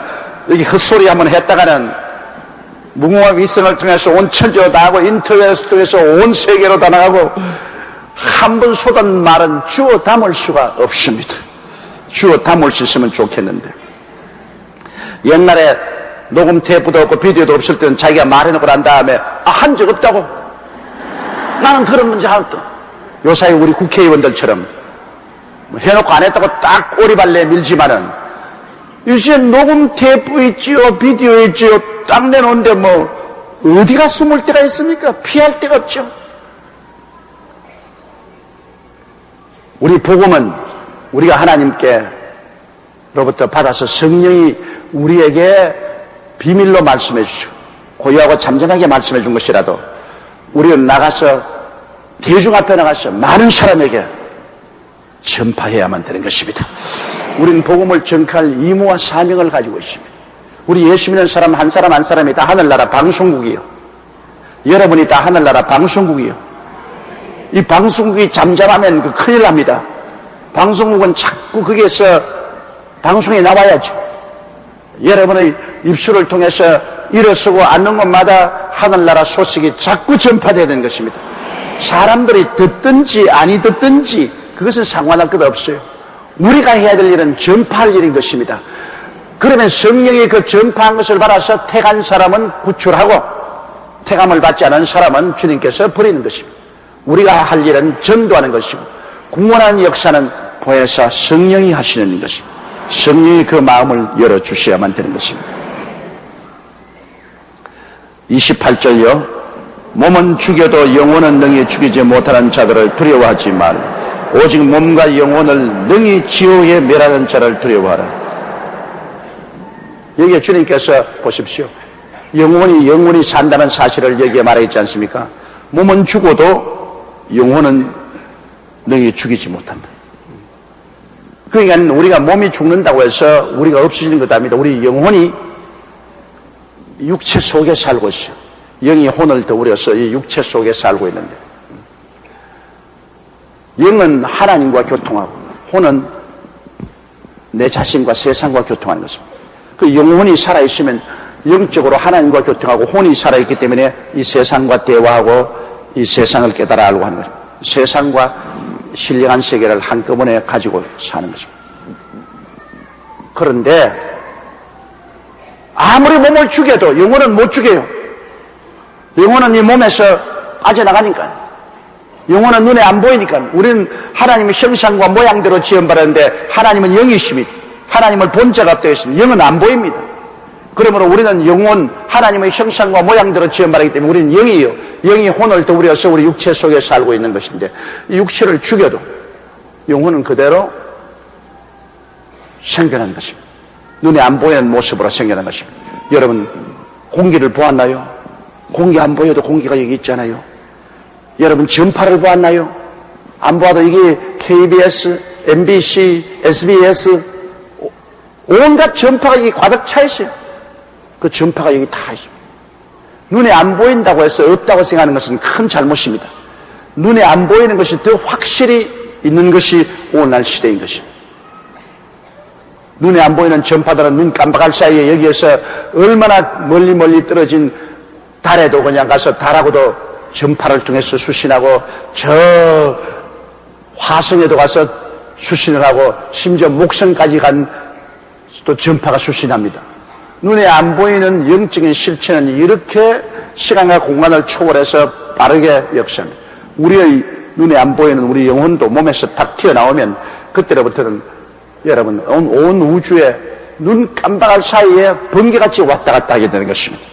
여기 헛소리 한번 했다가는 무궁화 위성을 통해서 온 천지로 나가고 인터넷을 통해서 온 세계로 다 나가고 한 번 쏟은 말은 주워 담을 수가 없습니다. 주워 담을 수 있으면 좋겠는데 옛날에 녹음 테이프도 없고 비디오도 없을 때는 자기가 말해놓고 난 다음에 한 적 없다고 나는 그런 문제 하나도 요사이 우리 국회의원들처럼 해놓고 안 했다고 딱 오리발레 밀지만은 요새 녹음 테이프 있지요 비디오 있지요 딱 내놓은데 뭐 어디가 숨을 데가 있습니까? 피할 데가 없죠. 우리 복음은 우리가 하나님께로부터 받아서 성령이 우리에게 비밀로 말씀해 주시고 고요하고 잠잠하게 말씀해 준 것이라도 우리는 나가서 대중 앞에 나가서 많은 사람에게 전파해야만 되는 것입니다. 우리는 복음을 전할 의무와 사명을 가지고 있습니다. 우리 예수 믿는 사람 한 사람 한 사람이 다 하늘나라 방송국이요. 여러분이 다 하늘나라 방송국이요. 이 방송국이 잠잠하면 큰일 납니다. 방송국은 자꾸 거기에서 방송에 나와야죠. 여러분의 입술을 통해서 일어서고 앉는 곳마다 하늘나라 소식이 자꾸 전파되어야 되는 것입니다. 사람들이 듣든지 아니 듣든지 그것은 상관할 것 없어요. 우리가 해야 될 일은 전파할 일인 것입니다. 그러면 성령이 그 전파한 것을 받아서 택한 사람은 구출하고 택함을 받지 않은 사람은 주님께서 버리는 것입니다. 우리가 할 일은 전도하는 것이고 궁원하는 역사는 보혜사 성령이 하시는 것입니다. 성령이 그 마음을 열어주셔야만 되는 것입니다. 28절요. 몸은 죽여도 영혼은 능히 죽이지 못하는 자들을 두려워하지 말라. 오직 몸과 영혼을 능히 지옥에 멸하는 자를 두려워하라. 여기에 주님께서 보십시오. 영혼이 산다는 사실을 여기에 말하지 않습니까? 몸은 죽어도 영혼은 능히 죽이지 못한다. 그러니까 우리가 몸이 죽는다고 해서 우리가 없어지는 것 아닙니다. 우리 영혼이 육체 속에 살고 있어요. 영이 혼을 더우려서 이 육체 속에 살고 있는데 영은 하나님과 교통하고 혼은 내 자신과 세상과 교통하는 것입니다. 그 영혼이 살아있으면 영적으로 하나님과 교통하고 혼이 살아있기 때문에 이 세상과 대화하고 이 세상을 깨달아 알고 하는 것입니다. 세상과 신령한 세계를 한꺼번에 가지고 사는 것입니다. 그런데 아무리 몸을 죽여도 영혼은 못 죽여요. 영혼은 이 몸에서 빠져나가니까. 영혼은 눈에 안 보이니까. 우리는 하나님의 형상과 모양대로 지음받았는데 하나님은 영이십니다. 하나님을 본 자가 되어 있습니다. 영은 안 보입니다. 그러므로 우리는 영혼, 하나님의 형상과 모양대로 지음받았기 때문에 우리는 영이요. 영이 혼을 더우려서 우리 육체 속에 살고 있는 것인데 이 육체를 죽여도 영혼은 그대로 생겨난 것입니다. 눈에 안 보이는 모습으로 생겨난 것입니다. 여러분 공기를 보았나요? 공기 안 보여도 공기가 여기 있잖아요. 여러분 전파를 보았나요? 안 보아도 이게 KBS, MBC, SBS 온갖 전파가 여기 가득 차 있어요. 그 전파가 여기 다 있습니다. 눈에 안 보인다고 해서 없다고 생각하는 것은 큰 잘못입니다. 눈에 안 보이는 것이 더 확실히 있는 것이 오늘날 시대인 것입니다. 눈에 안 보이는 전파들은 눈 깜빡할 사이에 여기에서 얼마나 멀리 떨어진 달에도 그냥 가서 달하고도 전파를 통해서 수신하고 저 화성에도 가서 수신을 하고 심지어 목성까지 간 또 전파가 수신합니다. 눈에 안 보이는 영적인 실체는 이렇게 시간과 공간을 초월해서 빠르게 역사합니다. 우리의 눈에 안 보이는 우리 영혼도 몸에서 딱 튀어나오면 그때로부터는 여러분 온 우주에 눈 깜빡할 사이에 번개같이 왔다 갔다 하게 되는 것입니다.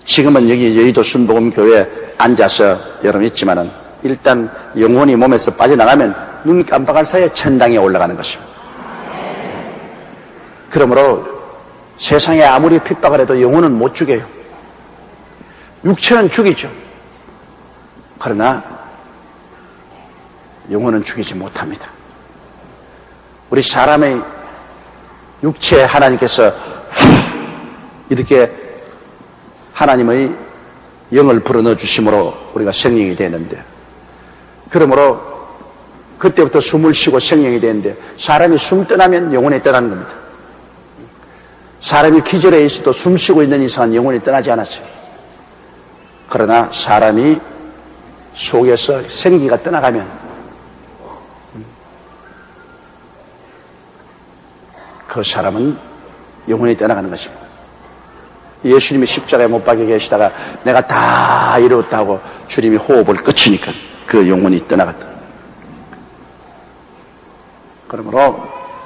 지금은 여기 여의도 순복음교회에 앉아서 여러분 있지만은 일단 영혼이 몸에서 빠져나가면 눈 깜빡할 사이에 천당에 올라가는 것입니다. 그러므로 세상에 아무리 핍박을 해도 영혼은 못 죽여요. 육체는 죽이죠. 그러나 영혼은 죽이지 못합니다. 우리 사람의 육체에 하나님께서 이렇게 하나님의 영을 불어넣어 주심으로 우리가 생명이 되는데, 그러므로 그때부터 숨을 쉬고 생명이 되는데, 사람이 숨 떠나면 영혼이 떠나는 겁니다. 사람이 기절해 있어도 숨 쉬고 있는 이상은 영혼이 떠나지 않았어요. 그러나 사람이 속에서 생기가 떠나가면 그 사람은 영혼이 떠나가는 것입니다. 예수님이 십자가에 못 박혀 계시다가 내가 다 이루었다 하고 주님이 호흡을 끝이니까 그 영혼이 떠나갔다. 그러므로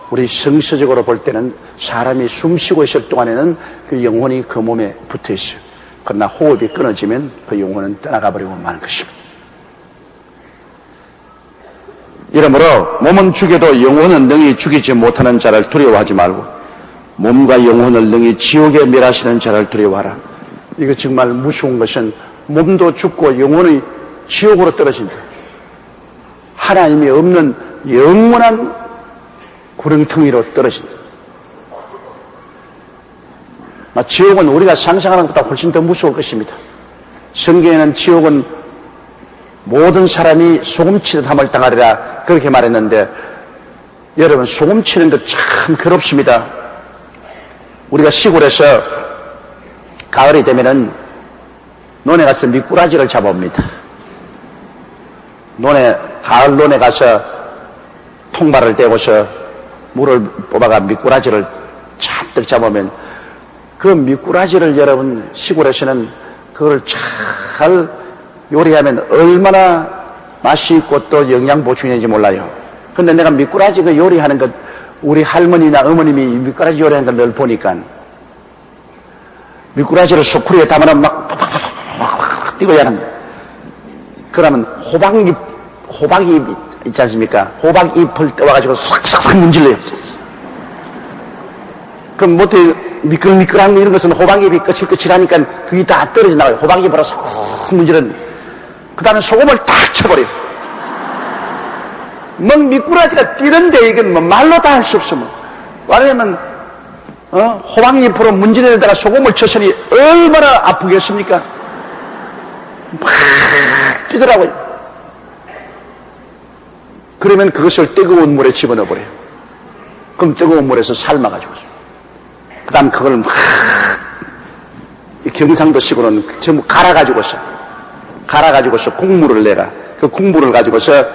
우리 성서적으로 볼 때는 사람이 숨쉬고 있을 동안에는 그 영혼이 그 몸에 붙어 있어요. 그러나 호흡이 끊어지면 그 영혼은 떠나가 버리고 마는 것입니다. 이러므로 몸은 죽여도 영혼은 능히 죽이지 못하는 자를 두려워하지 말고 몸과 영혼을 능히 지옥에 멸하시는 자를 두려워하라. 이거 정말 무서운 것은 몸도 죽고 영혼이 지옥으로 떨어진다. 하나님이 없는 영원한 구렁텅이로 떨어진다. 지옥은 우리가 상상하는 것보다 훨씬 더 무서울 것입니다. 성경에는 지옥은 모든 사람이 소금치듯 함을 당하리라 그렇게 말했는데, 여러분 소금치는 것 참 괴롭습니다. 우리가 시골에서 가을이 되면은 논에 가서 미꾸라지를 잡아옵니다. 가을 논에 가서 통발을 대고서 물을 뽑아가 미꾸라지를 잔뜩 잡으면 그 미꾸라지를 여러분 시골에서는 그걸 잘 요리하면 얼마나 맛이 있고 또 영양 보충이 되는지 몰라요. 근데 내가 미꾸라지 그 요리하는 것, 우리 할머니나 어머님이 미꾸라지 요리하는 걸 늘 보니까 미꾸라지를 소쿠리에 담아놓으면 막 뛰고야 하는, 그러면 호박잎 있지 않습니까? 호박잎을 떼와가지고 싹싹싹 문질러요. 그럼 못해 미끌미끌한 이런 것은 호박잎이 거칠거칠하니까 그게 다 떨어져 나와요. 호박잎으로 싹 문지르는. 그 다음에 소금을 딱 쳐버려요. 뭐 미꾸라지가 뛰는데 이건 뭐 말로 다 할 수 없어. 뭐. 말하자면 호박잎으로 문지르다가 소금을 쳤으니 얼마나 아프겠습니까? 막 뛰더라고요. 그러면 그것을 뜨거운 물에 집어넣어버려요. 그럼 뜨거운 물에서 삶아가지고 그 다음 그걸 막 경상도식으로는 전부 갈아가지고서 국물을 내라. 그 국물을 가지고서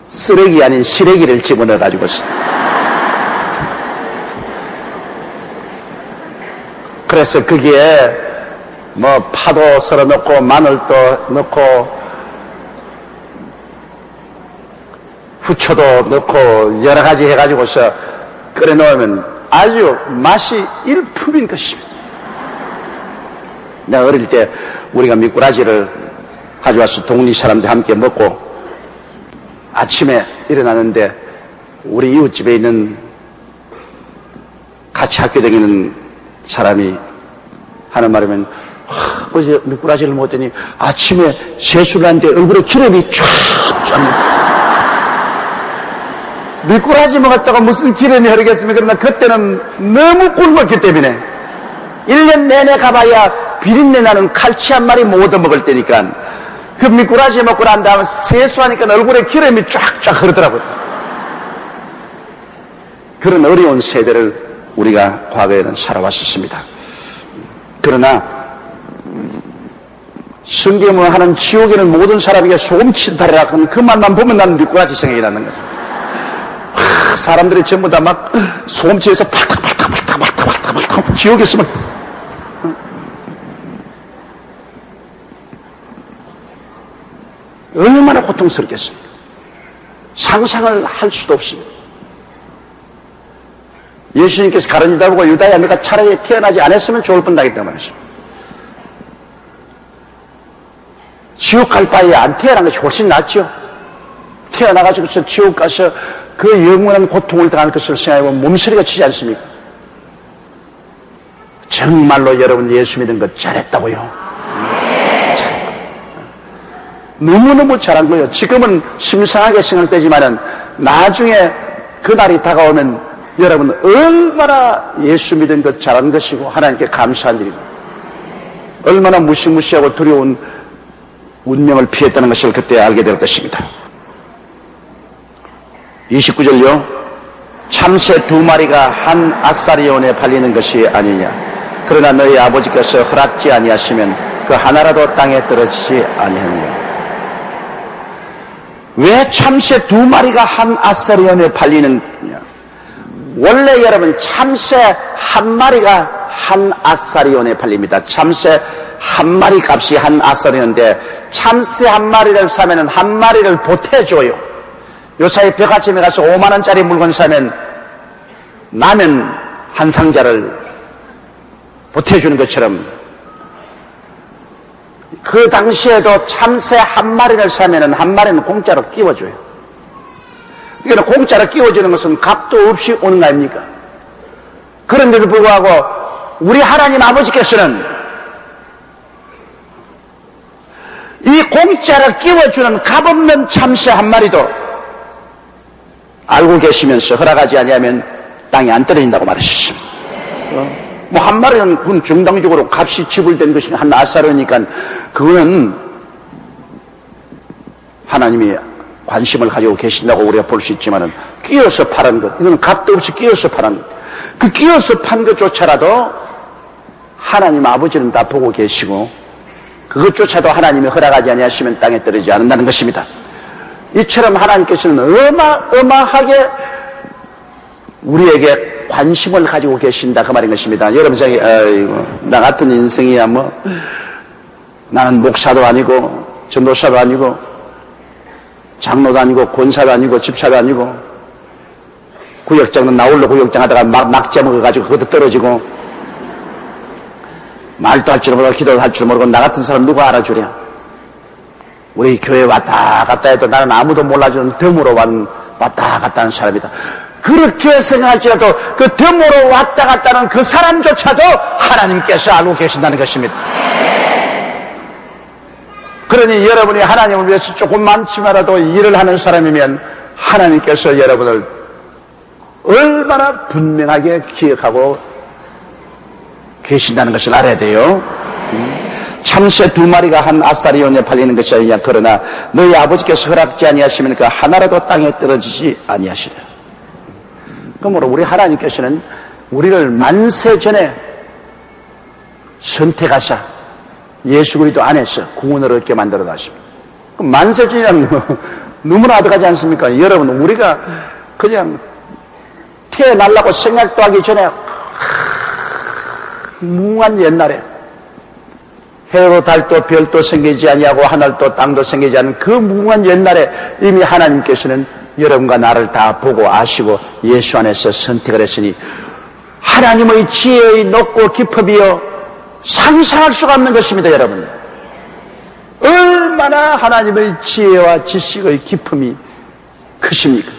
쓰레기 아닌 시래기를 집어넣어가지고서, 그래서 거기에 뭐 파도 썰어 넣고 마늘도 넣고 후초도 넣고 여러 가지 해가지고서 끓여 놓으면 아주 맛이 일품인 것입니다. 내가 어릴 때 우리가 미꾸라지를 가져와서 동리 사람들 함께 먹고 아침에 일어나는데 우리 이웃집에 있는 같이 학교 다니는 사람이 하는 말이면 어제 미꾸라지를 먹더니 아침에 세수를 하는데 얼굴에 기름이 쫙 미꾸라지 먹었다고 무슨 기름이 흐르겠습니까? 그러나 그때는 너무 굶었기 때문에 1년 내내 가봐야 비린내 나는 칼치 한 마리 못 얻어먹을 때니까 그 미꾸라지 먹고 난 다음에 세수하니까 얼굴에 기름이 쫙쫙 흐르더라고요. 그런 어려운 세대를 우리가 과거에는 살아왔었습니다. 그러나 성경을 하는 지옥에는 모든 사람에게 소금치다리라 하는 그 말만 보면 나는 미꾸라지 생각이 나는 거죠. 사람들이 전부 다 막 소금치에서 팔딱팔딱팔딱팔딱팔딱 지옥에 있으면 얼마나 고통스럽겠습니까? 상상을 할 수도 없습니다. 예수님께서 가룟유다하고 유다야 너가 차라리 태어나지 않았으면 좋을 뻔하겠다 말했습니다. 지옥 갈 바에 안 태어난 것이 훨씬 낫죠. 태어나가지고서 지옥 가서 그 영원한 고통을 당할 것을 생각해보면 몸서리가 치지 않습니까? 정말로 여러분 예수 믿은 것 잘했다고요. 잘했다. 너무너무 잘한 거예요. 지금은 심상하게 생각되지만은 나중에 그날이 다가오면 여러분 얼마나 예수 믿은 것 잘한 것이고 하나님께 감사한 일이고 얼마나 무시무시하고 두려운 운명을 피했다는 것을 그때 알게 될 것입니다. 29절요. 참새 2마리가 한 아사리온에 팔리는 것이 아니냐. 그러나 너희 아버지께서 허락지 아니하시면 그 하나라도 땅에 떨어지지 아니하느냐. 왜 참새 2마리가 한 아사리온에 팔리느냐. 원래 여러분 참새 1마리가 한 아사리온에 팔립니다. 참새 1마리 값이 한 아사리온인데 참새 1마리를 사면은 1마리를 보태줘요. 요사이 벽화점에 가서 5만원짜리 물건 사면 라면 한 상자를 보태주는 것처럼 그 당시에도 참새 1마리를 사면은 1마리는 공짜로 끼워줘요. 그러니까 공짜로 끼워주는 것은 값도 없이 오는 거 아닙니까? 그런데도 불구하고 우리 하나님 아버지께서는 이 공짜로 끼워주는 값없는 참새 1마리도 알고 계시면서 허락하지 아니하면 땅에 안 떨어진다고 말하셨습니다. 뭐 1마리는 그건 정당적으로 값이 지불된 것이 한 아사르니까 그거는 하나님이 관심을 가지고 계신다고 우리가 볼 수 있지만은 끼어서 파는 것, 이건 값도 없이 끼어서 파는 것. 그 끼어서 판 것조차라도 하나님 아버지는 다 보고 계시고 그것조차도 하나님이 허락하지 아니하시면 땅에 떨어지지 않는다는 것입니다. 이처럼 하나님께서는 어마어마하게 우리에게 관심을 가지고 계신다 그 말인 것입니다. 여러분 생각에 나 같은 인생이야 뭐 나는 목사도 아니고 전도사도 아니고 장로도 아니고 권사도 아니고 집사도 아니고 구역장은 나홀로 구역장 하다가 막 제먹어가지고 그것도 떨어지고 말도 할 줄 모르고 기도도 할 줄 모르고 나 같은 사람 누가 알아주랴. 우리 교회 왔다 갔다 해도 나는 아무도 몰라주는 덤으로 왔다 갔다 하는 사람이다. 그렇게 생각할지라도 그 덤으로 왔다 갔다 하는 그 사람조차도 하나님께서 알고 계신다는 것입니다. 그러니 여러분이 하나님을 위해서 조금만치만이라도 일을 하는 사람이면 하나님께서 여러분을 얼마나 분명하게 기억하고 계신다는 것을 알아야 돼요. 참새 2마리가 한 아사리온에 팔리는 것이 아니냐. 그러나 너희 아버지께서 허락지 아니하시면 그 하나라도 땅에 떨어지지 아니하시리라. 그러므로 우리 하나님께서는 우리를 만세 전에 선택하사 예수 그리스도 안에서 구원을 얻게 만들어 가십니다. 만세 전이라면 너무나 아득하지 않습니까? 여러분, 우리가 그냥 태어나려고 생각도 하기 전에 무한 옛날에 해도 달도 별도 생기지 아니하고 하늘도 땅도 생기지 않은 그 무한 옛날에 이미 하나님께서는 여러분과 나를 다 보고 아시고 예수 안에서 선택을 했으니 하나님의 지혜의 높고 깊음이요 상상할 수가 없는 것입니다. 여러분, 얼마나 하나님의 지혜와 지식의 깊음이 크십니까?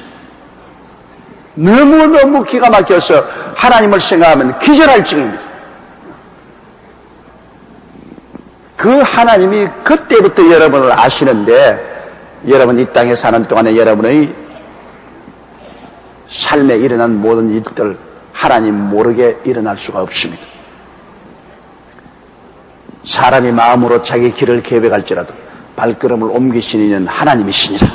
너무너무 기가 막혀서 하나님을 생각하면 기절할 지경입니다. 그 하나님이 그때부터 여러분을 아시는데 여러분 이 땅에 사는 동안에 여러분의 삶에 일어난 모든 일들 하나님 모르게 일어날 수가 없습니다. 사람이 마음으로 자기 길을 계획할지라도 발걸음을 옮기시는 이는 하나님이시니라.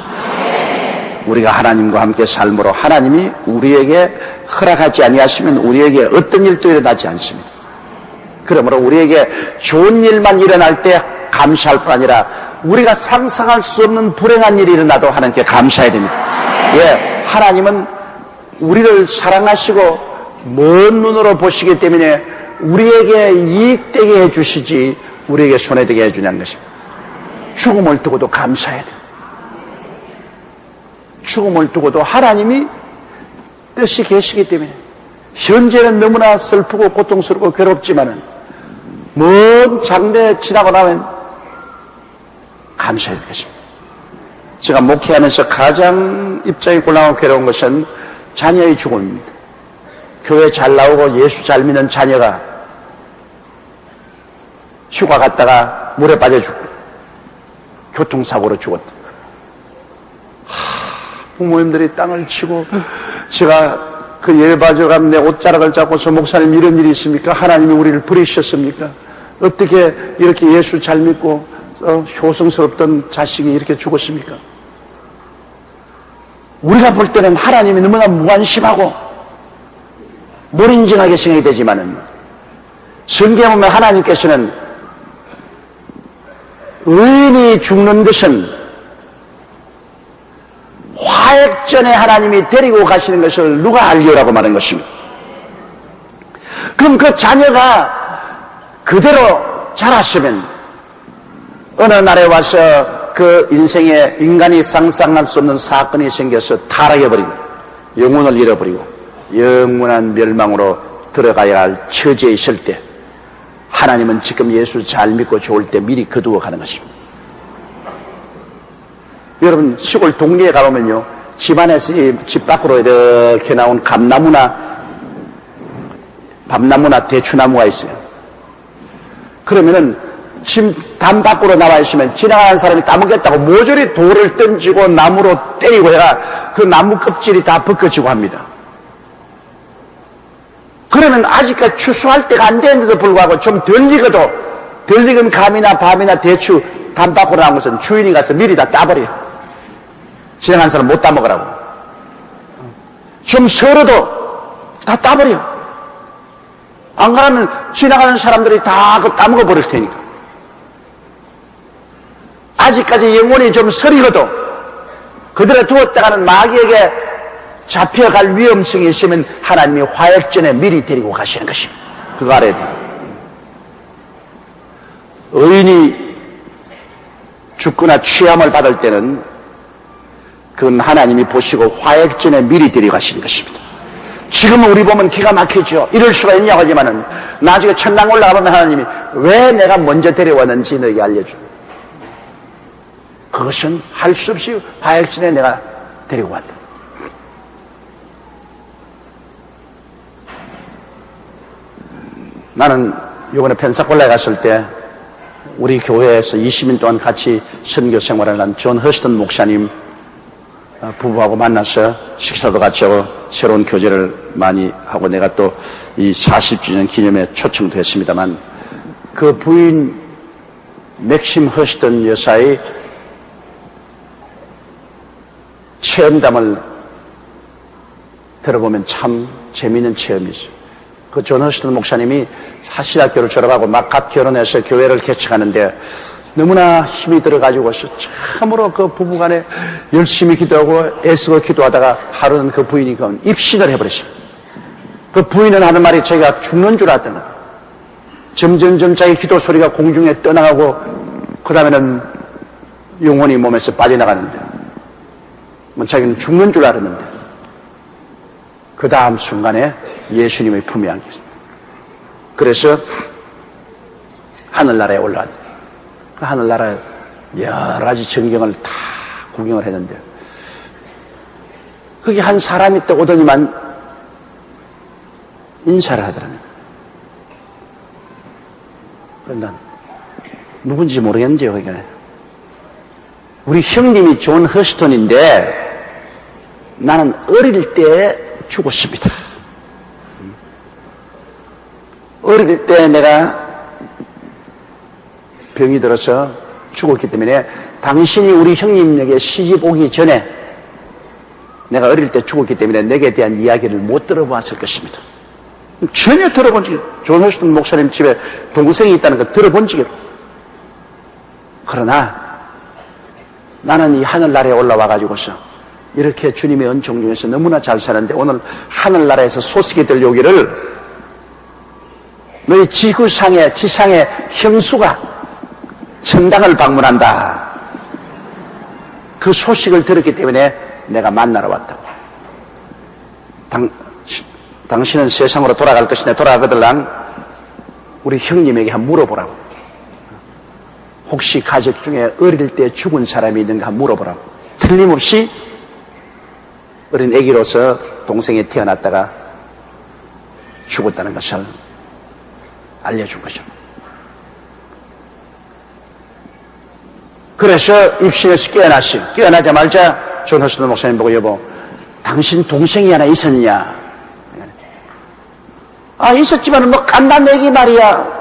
우리가 하나님과 함께 삶으로 하나님이 우리에게 허락하지 아니하시면 우리에게 어떤 일도 일어나지 않습니다. 그러므로 우리에게 좋은 일만 일어날 때 감사할 뿐 아니라 우리가 상상할 수 없는 불행한 일이 일어나도 하나님께 감사해야 됩니다. 왜? 하나님은 우리를 사랑하시고 먼 눈으로 보시기 때문에 우리에게 이익되게 해주시지 우리에게 손해되게 해주냐는 것입니다. 죽음을 두고도 감사해야 돼요. 죽음을 두고도 하나님이 뜻이 계시기 때문에 현재는 너무나 슬프고 고통스럽고 괴롭지만은 먼 장래 지나고 나면 감사해야 될 것입니다. 제가 목회하면서 가장 입장이 곤란하고 괴로운 것은 자녀의 죽음입니다. 교회 잘 나오고 예수 잘 믿는 자녀가 휴가 갔다가 물에 빠져 죽고 교통사고로 죽었다. 부모님들이 땅을 치고 제가 그 열받아가면 내 옷자락을 잡고서 목사님 이런 일이 있습니까? 하나님이 우리를 버리셨습니까? 어떻게 이렇게 예수 잘 믿고 효성스럽던 자식이 이렇게 죽었습니까? 우리가 볼 때는 하나님이 너무나 무관심하고 무인정하게 생각이 되지만은 성경에 보면 하나님께서는 의인이 죽는 것은 화액 전에 하나님이 데리고 가시는 것을 누가 알리오라고 말한 것입니다. 그럼 그 자녀가 그대로 자랐으면 어느 날에 와서 그 인생에 인간이 상상할 수 없는 사건이 생겨서 타락해버리고 영혼을 잃어버리고 영원한 멸망으로 들어가야 할 처지에 있을 때 하나님은 지금 예수 잘 믿고 좋을 때 미리 거두어 가는 것입니다. 여러분 시골 동리에 가보면요 집안에서 집 밖으로 이렇게 나온 감나무나 밤나무나 대추나무가 있어요. 그러면은 집 담 밖으로 나와 있으면 지나가는 사람이 따먹겠다고 모조리 돌을 던지고 나무로 때리고 해야 그 나무 껍질이 다 벗겨지고 합니다. 그러면 아직까지 추수할 때가 안 되는데도 불구하고 좀 덜 익은 감이나 밤이나 대추 담 밖으로 나온 것은 주인이 가서 미리 다 따버려요. 지나가는 사람 못 따먹으라고. 좀 서러도 다 따버려. 안 그러면 지나가는 사람들이 다 그 따먹어 버릴 테니까. 아직까지 영혼이 좀 서리거도 그들을 두었다가는 마귀에게 잡혀갈 위험성이 있으면 하나님이 화액전에 미리 데리고 가시는 것입니다. 그거 알아야 돼요. 의인이 죽거나 취함을 받을 때는 그건 하나님이 보시고 화액전에 미리 데려가시는 것입니다. 지금은 우리 보면 기가 막히죠. 이럴 수가 있냐고 하지만은 나중에 천당 올라가면 하나님이 왜 내가 먼저 데려왔는지 너에게 알려줍니다. 그것은 할 수 없이 화액전에 내가 데리고 왔다. 나는 이번에 펜사콜라에 갔을 때 우리 교회에서 20년 동안 같이 선교 생활을 한 존 허스턴 목사님 부부하고 만나서 식사도 같이 하고 새로운 교제를 많이 하고 내가 또 이 40주년 기념에 초청도 했습니다만 그 부인 맥심 허스턴 여사의 체험담을 들어보면 참 재미있는 체험이죠. 그 존 허스턴 목사님이 하신학교를 졸업하고 막 갓 결혼해서 교회를 개척하는데 너무나 힘이 들어가지고서 참으로 그 부부간에 열심히 기도하고 애쓰고 기도하다가 하루는 그 부인이 입신을 해버렸습니다. 그 부인은 하는 말이 자기가 죽는 줄 알았다는 거예요. 점점점 자기 기도 소리가 공중에 떠나가고 그 다음에는 영혼이 몸에서 빠져나가는데 자기는 죽는 줄 알았는데 그 다음 순간에 예수님의 품에 안겼습니다. 그래서 하늘나라에 올라왔다. 그 하늘나라에 여러 가지 전경을 다 구경을 했는데 거기 한 사람이 또 오더니만 인사를 하더라고요. 난 누군지 모르겠는데요. 그러니까 우리 형님이 존 허스턴인데 나는 어릴 때 죽었습니다. 어릴 때 내가 병이 들어서 죽었기 때문에 당신이 우리 형님에게 시집 오기 전에 내가 어릴 때 죽었기 때문에 내게 대한 이야기를 못 들어봤을 것입니다. 전혀 들어본 적이 존 허스턴 목사님 집에 동생이 있다는 거 들어본 적이 없어요. 그러나 나는 이 하늘나라에 올라와가지고서 이렇게 주님의 은총 중에서 너무나 잘 사는데 오늘 하늘나라에서 소식이 들려오기를 너희 지상의 형수가 천당을 방문한다. 그 소식을 들었기 때문에 내가 만나러 왔다고. 당신은 세상으로 돌아갈 것이냐 돌아가거들랑 우리 형님에게 한번 물어보라고. 혹시 가족 중에 어릴 때 죽은 사람이 있는가 물어보라고. 틀림없이 어린 아기로서 동생이 태어났다가 죽었다는 것을 알려준 것이죠. 그래서 입신에서 깨어나자마자 존 허스턴 목사님 보고, 여보, 당신 동생이 하나 있었냐? 아, 있었지만 뭐 갓난 애기 말이야.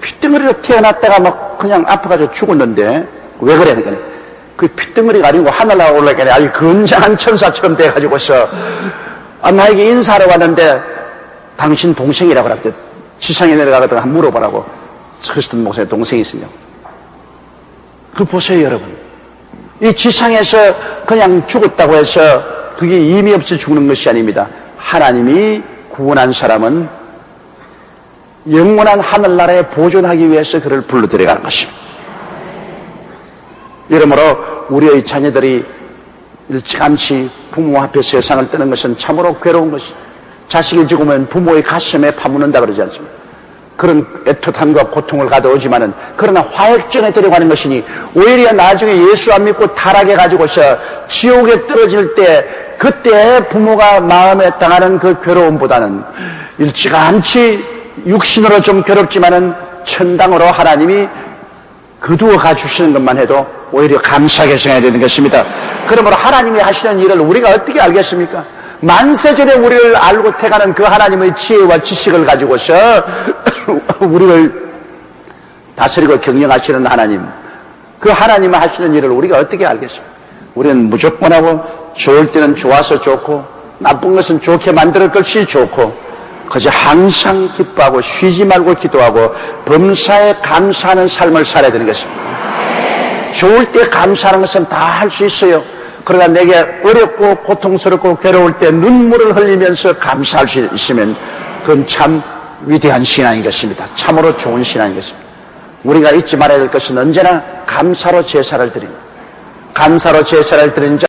핏덩어리로 태어났다가 막 그냥 아파가지고 죽었는데 왜 그래? 그러니까 그 핏덩어리가 아니고 하늘나라 올라가니까 아주 건장한 천사처럼 돼가지고서 나에게 인사하러 왔는데 당신 동생이라고 그랬대. 지상에 내려가다가 한번 물어보라고. 허스턴 목사님 동생이 있으냐고. 그 보세요, 여러분. 이 지상에서 그냥 죽었다고 해서 그게 의미 없이 죽는 것이 아닙니다. 하나님이 구원한 사람은 영원한 하늘나라에 보존하기 위해서 그를 불러들여가는 것입니다. 이러므로 우리의 자녀들이 일찌감치 부모 앞에 세상을 떠는 것은 참으로 괴로운 것입니다. 자식이 죽으면 부모의 가슴에 파묻는다 그러지 않습니까? 그런 애틋함과 고통을 가져오지만은, 그러나 화액전에 데려가는 것이니, 오히려 나중에 예수 안 믿고 타락해 가지고서 지옥에 떨어질 때, 그때 부모가 마음에 당하는 그 괴로움보다는 일찌감치 육신으로 좀 괴롭지만은 천당으로 하나님이 거두어 가주시는 것만 해도 오히려 감사하게 생각해야 되는 것입니다. 그러므로 하나님이 하시는 일을 우리가 어떻게 알겠습니까? 만세전에 우리를 알고 태가는 그 하나님의 지혜와 지식을 가지고서 우리를 다스리고 경영하시는 하나님, 그 하나님이 하시는 일을 우리가 어떻게 알겠습니까? 우리는 무조건 하고, 좋을 때는 좋아서 좋고, 나쁜 것은 좋게 만들 것이 좋고, 그저 항상 기뻐하고 쉬지 말고 기도하고 범사에 감사하는 삶을 살아야 되는 것입니다. 좋을 때 감사하는 것은 다 할 수 있어요. 그러나 내게 어렵고 고통스럽고 괴로울 때 눈물을 흘리면서 감사할 수 있으면 그건 참 위대한 신앙인 것입니다. 참으로 좋은 신앙인 것입니다. 우리가 잊지 말아야 될 것은 언제나 감사로 제사를 드립니다. 감사로 제사를 드린 자